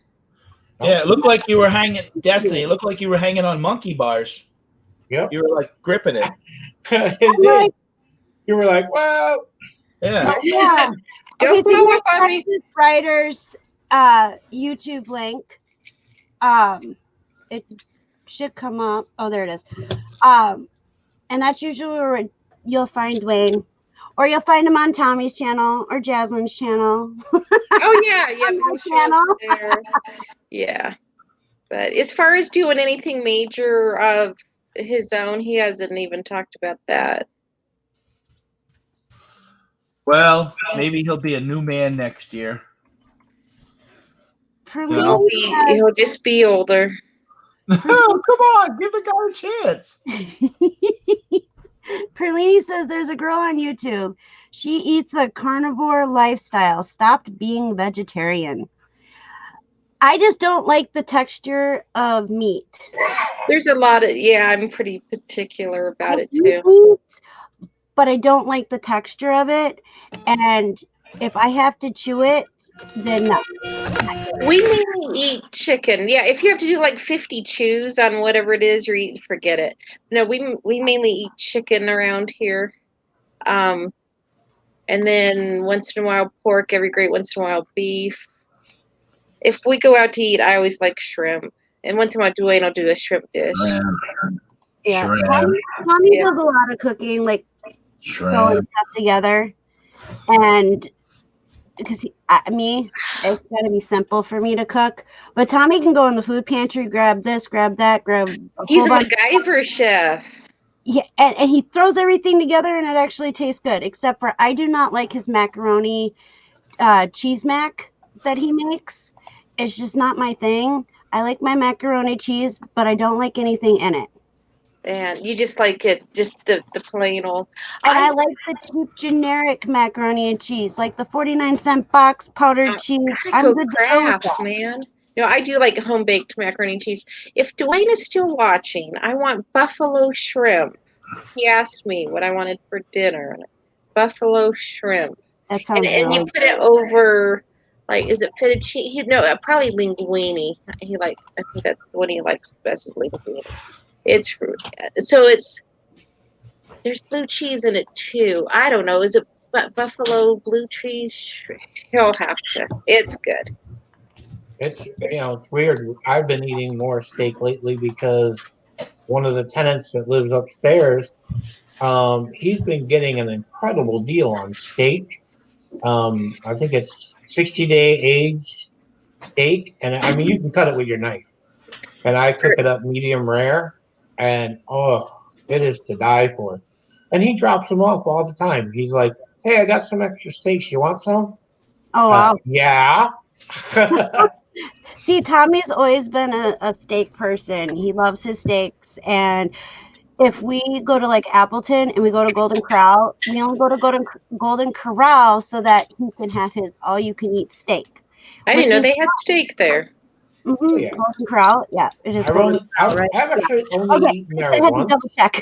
Yeah, it looked like you were hanging, Destiny. It looked like you were hanging on monkey bars. Yep. You were like gripping it. You were like, well. Yeah. Yeah. Don't blow up on me. Texas Writer's YouTube link. It should come up. Oh, there it is. And that's usually where you'll find Dwayne. Or you'll find him on Tommy's channel or Jasmine's channel. Oh, yeah. There. Yeah. But as far as doing anything major of his own, he hasn't even talked about that. Well, maybe he'll be a new man next year. He'll just be older. Oh, come on. Give the guy a chance. Perlini says there's a girl on YouTube. She eats a carnivore lifestyle. Stopped being vegetarian. I just don't like the texture of meat. There's a lot of I'm pretty particular about it too. Meat, but I don't like the texture of it. And if I have to chew it, then no. We mainly eat chicken. Yeah, if you have to do like 50 chews on whatever it is you're eating, forget it. No, we mainly eat chicken around here. And then once in a while pork, every great once in a while beef. If we go out to eat, I always like shrimp. And once in a while Dwayne will do a shrimp dish. Yeah. Shrimp. Tommy does a lot of cooking, like throwing stuff together. And because it's got to be simple for me to cook. But Tommy can go in the food pantry, grab this, grab that, grab a He's a whole bunch. MacGyver chef. Yeah, and he throws everything together, and it actually tastes good. Except for I do not like his macaroni cheese mac that he makes. It's just not my thing. I like my macaroni cheese, but I don't like anything in it. And you just like it, just the plain old. And I like the cheap generic macaroni and cheese, like the 49-cent box powdered cheese. I'm good to go with that. Man. You know, I do like home baked macaroni and cheese. If Dwayne is still watching, I want buffalo shrimp. He asked me what I wanted for dinner. Buffalo shrimp. That sounds and you put it over, like, is it fettuccine? No, probably linguine. I think that's the one he likes the best is linguine. There's blue cheese in it too. I don't know. Is it buffalo blue cheese? He'll have to. It's good. It's it's weird. I've been eating more steak lately because one of the tenants that lives upstairs, he's been getting an incredible deal on steak. I think it's 60-day aged steak, and I mean you can cut it with your knife. And I cook it up medium rare, and it is to die for. And he drops them off all the time. He's like, "Hey, I got some extra steaks. You want some?" Oh wow! Yeah. See, Tommy's always been a steak person. He loves his steaks, and if we go to like Appleton and we go to Golden Corral, we only go to Golden Corral so that he can have his all-you-can-eat steak. I didn't know they had steak there. Mm-hmm. Yeah. Golden Corral, yeah, it is. I've actually only eaten there I had once. to double check.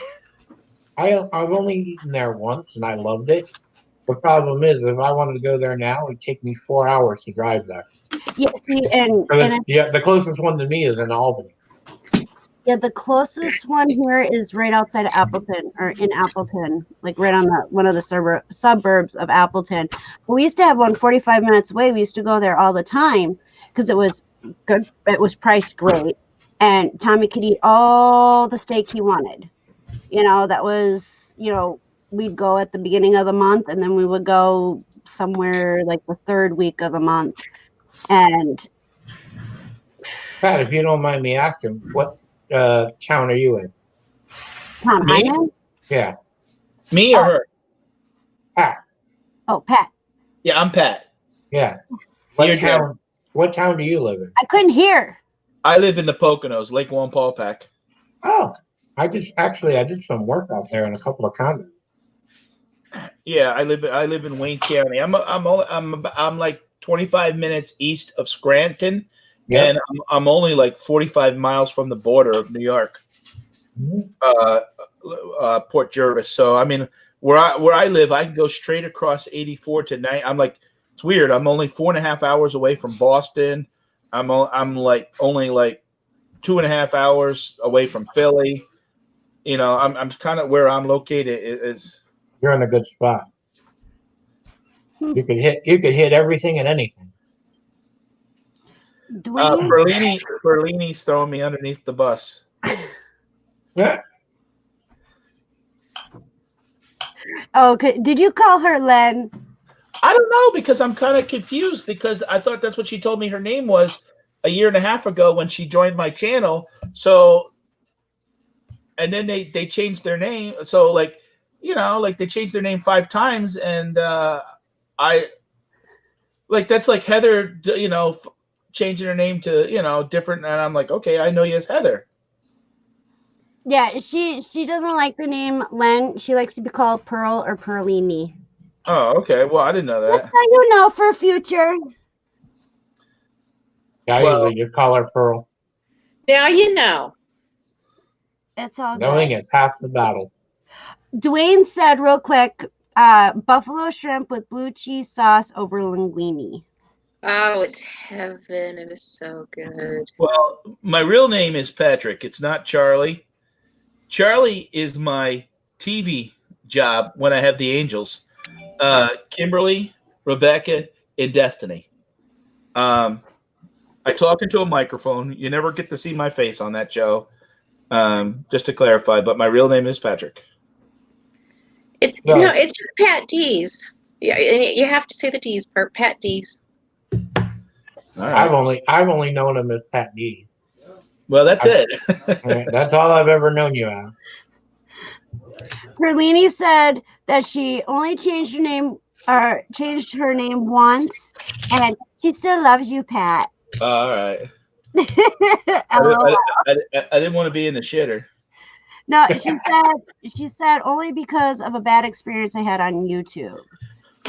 I've only eaten there once, and I loved it. The problem is, if I wanted to go there now, it'd take me 4 hours to drive there. Yeah, see, and the closest one to me is in Albany. Yeah, the closest one here is right outside of Appleton, or in Appleton, like right on one of the suburbs of Appleton. But we used to have one 45 minutes away. We used to go there all the time because it was good. It was priced great, and Tommy could eat all the steak he wanted. That was, we'd go at the beginning of the month, and then we would go somewhere like the third week of the month. And Pat, if you don't mind me asking, what town are you in? Tom Hyman? Yeah. Me or her? Pat. Oh, Pat. Yeah, I'm Pat. Yeah. What town do you live in? I couldn't hear. I live in the Poconos, Lake Wallenpaupack. Oh, I did some work out there in a couple of condos. Yeah, I live in Wayne County. I'm like 25 minutes east of Scranton, and I'm only like 45 miles from the border of New York, Port Jervis. So I mean, where I live, I can go straight across 84 to 9. It's weird. I'm only 4.5 hours away from Boston. I'm like only like 2.5 hours away from Philly. I'm kind of where I'm located is. You're in a good spot. You could hit everything and anything. Berlini's throwing me underneath the bus. Yeah. Okay. Did you call her Len? I don't know, because I'm kind of confused, because I thought that's what she told me her name was a year and a half ago when she joined my channel. So, and then they changed their name. So they changed their name 5 times, and that's like Heather, changing her name to, different. And I'm like, okay, I know you as Heather. Yeah, she doesn't like the name Len. She likes to be called Pearl or Perlini. Oh, okay. Well, I didn't know that. That's how you know for future. I usually just call her Pearl. Now you know. It's all Knowing good. is half the battle. Dwayne said real quick, buffalo shrimp with blue cheese sauce over linguine. Oh, it's heaven. It is so good. Well, my real name is Patrick. It's not Charlie. Charlie is my TV job when I have the Angels. Kimberly, Rebecca, and Destiny. I talk into a microphone. You never get to see my face on that show. Just to clarify, but my real name is Patrick. It's no, it's just Pat D's. Yeah, you have to say the D's part. Pat D's. All right. I've only known him as Pat D. Well, that's it. That's all I've ever known you as. Perlini said that she only changed her name once, and she still loves you, Pat. All right. LOL. I didn't want to be in the shitter. No, she said only because of a bad experience I had on YouTube.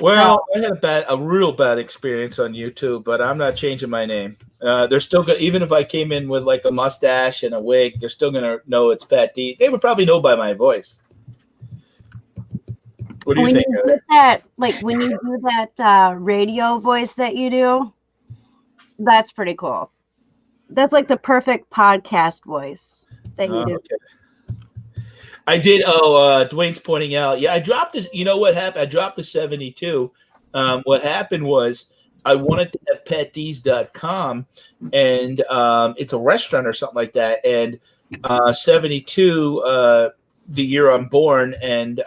Well, I had a real bad experience on YouTube, but I'm not changing my name. They're still going, even if I came in with like a mustache and a wig, they're still gonna know it's Pat D. They would probably know by my voice. What do you think? When you do that radio voice that you do, that's pretty cool. That's like the perfect podcast voice that you do. Okay. I did. Dwayne's pointing out. Yeah, I dropped it. You know what happened? I dropped the 72. What happened was I wanted to have PetD's.com, and it's a restaurant or something like that. And 72, the year I'm born, and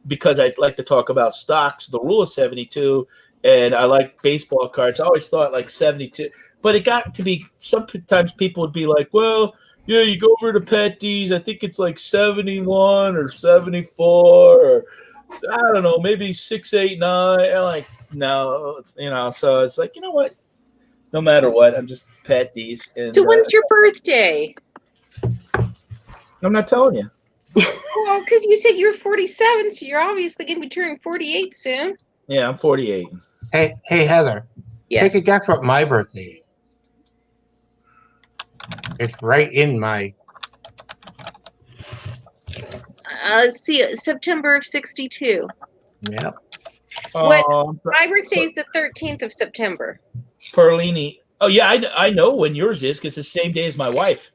because I like to talk about stocks, the rule of 72, and I like baseball cards. I always thought like 72, but it got to be sometimes people would be like, well, yeah, you go over to Pet D's. I think it's like 71 or 74 or I don't know, maybe 689. I'm like, no, so it's like, you know what? No matter what, I'm just Pet D's. And, so when's your birthday? I'm not telling you. Well, because you said you were 47, so you're obviously going to be turning 48 soon. Yeah, I'm 48. Hey, Heather. Yes. Take a guess what my birthday is. It's right in my. Let's see, September of 62. Yep. My birthday is the 13th of September. Perlini. Oh, yeah, I know when yours is because it's the same day as my wife.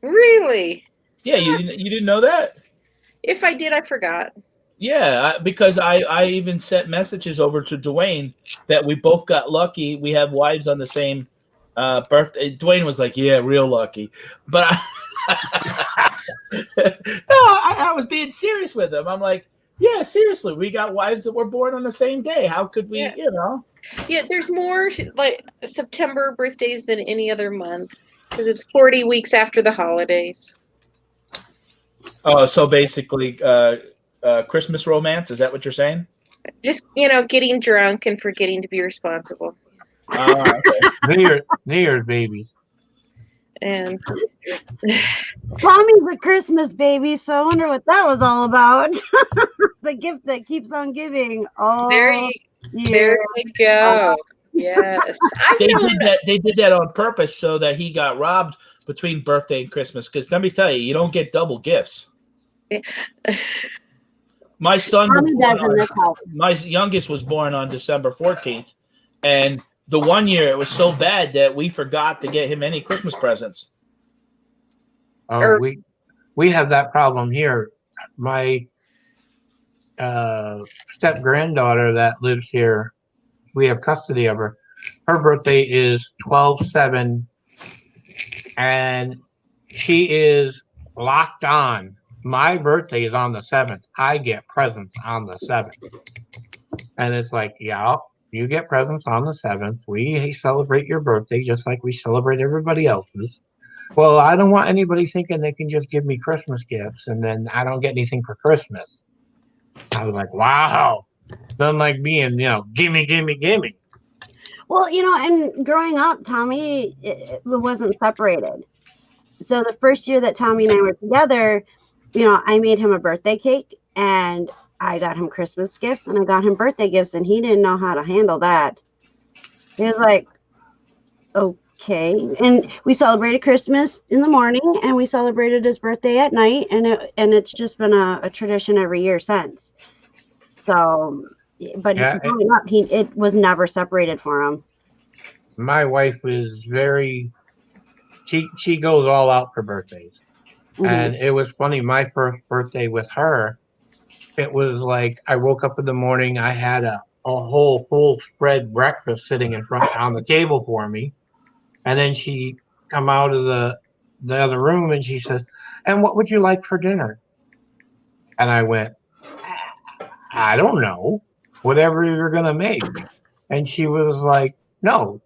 Really? Yeah, you didn't know that? If I did, I forgot. Yeah, because I even sent messages over to Dwayne that we both got lucky. We have wives on the same birthday. Dwayne was like, yeah, real lucky. But I was being serious with him. I'm like, yeah, seriously, we got wives that were born on the same day. How could we, Yeah, there's more like September birthdays than any other month because it's 40 weeks after the holidays. Oh, so basically Christmas romance, is that what you're saying? Just, getting drunk and forgetting to be responsible. Okay. New Year's babies. And Tommy's a Christmas baby, so I wonder what that was all about. The gift that keeps on giving. Oh, there you go. Yes. They did that on purpose so that he got robbed between birthday and Christmas. Because let me tell you don't get double gifts. My son, my youngest was born on December 14th, and the one year it was so bad that we forgot to get him any Christmas presents. Oh, we have that problem here. My step granddaughter that lives here, we have custody of her. Her birthday is 12/7, and she is locked on. My birthday is on the 7th. I get presents on the 7th. And it's like, yeah, you get presents on the 7th. We celebrate your birthday just like we celebrate everybody else's. Well, I don't want anybody thinking they can just give me Christmas gifts and then I don't get anything for Christmas. I was like, wow. Nothing like being, gimme. Well, and growing up, Tommy it wasn't separated. So the first year that Tommy and I were together, I made him a birthday cake and I got him Christmas gifts and I got him birthday gifts and he didn't know how to handle that. He was like, Okay, and we celebrated Christmas in the morning, and we celebrated his birthday at night, and it's just been a tradition every year since. So, but Yeah, growing up, it was never separated for him. my wife is very. She goes all out for birthdays, and it was funny. My first birthday with her, it was like I woke up in the morning. I had a whole full spread breakfast sitting in front on the table for me, and then she come out of the other room and she says, "And what would you like for dinner?" And I went, "I don't know, whatever you're gonna make." And she was like, "No,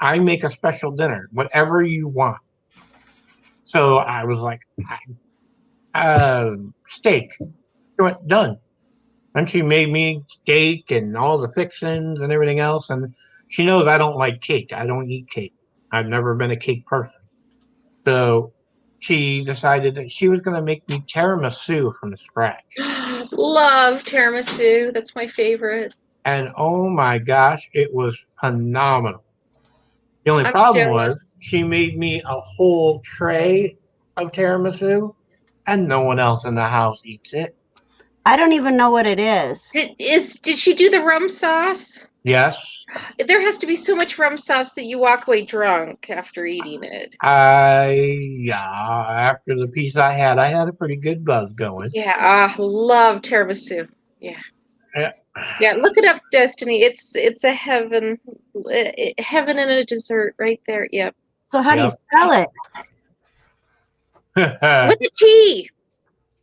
I make a special dinner, whatever you want." So I was like, "Steak." She went, "Done." And she made me steak and all the fixings and everything else. And she knows I don't like cake. I don't eat cake. I've never been a cake person. So she decided that she was going to make me tiramisu from scratch. Love tiramisu. That's my favorite. And oh my gosh, it was phenomenal. The only I'm problem jealous. was she made me a whole tray of tiramisu, and no one else in the house eats it. I don't even know what it is. Did she do the rum sauce? Yes. There has to be so much rum sauce that you walk away drunk after eating it. After the piece I had a pretty good buzz going. Yeah, love tiramisu. Yeah. Yeah. Yeah, look it up, Destiny. It's a heaven and a dessert right there. Yep. So how do you spell it? With a T.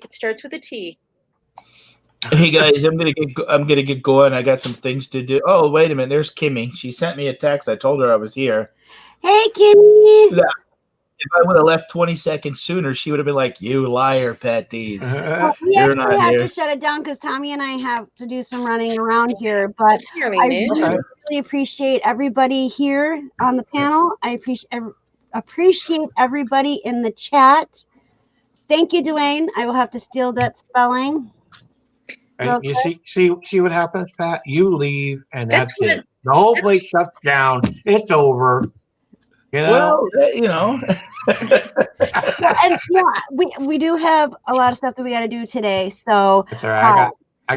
It starts with a T. Hey guys, I'm gonna get going. I got some things to do. Oh, wait a minute. There's Kimmy. She sent me a text. I told her I was here. Hey, Kimmy. Yeah. If I would have left 20 seconds sooner, she would have been like, "You liar, P.T.S.D. We You're actually not have here." to shut it down because Tommy and I have to do some running around here. But It's nearly I noon. really appreciate everybody here on the panel. I appreciate everybody in the chat. Thank you, Dwayne. I will have to steal that spelling. And you see what happens, Pat? You leave, and that's That's it. The whole place shuts down. It's over. You know. Well, you know. Well, and we do have a lot of stuff that we got to do today. So, Sorry,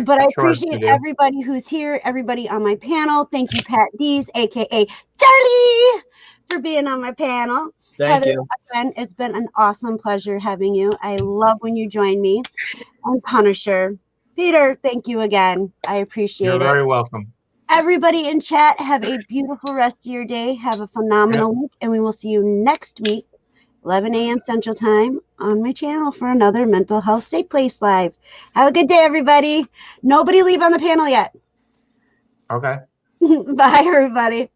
but I appreciate everybody who's here, everybody on my panel. Thank you, P.T.S.D, aka Charlie, for being on my panel. Thank Heather, you. again, it's been an awesome pleasure having you. I love when you join me. And Punisher, Peter, thank you again. I appreciate it. You're very welcome. Everybody in chat, have a beautiful rest of your day. Have a phenomenal week, and we will see you next week, 11 a.m. Central Time, on my channel for another Mental Health Safe Place Live. Have a good day, everybody. Nobody leave on the panel yet. Okay. Bye, everybody.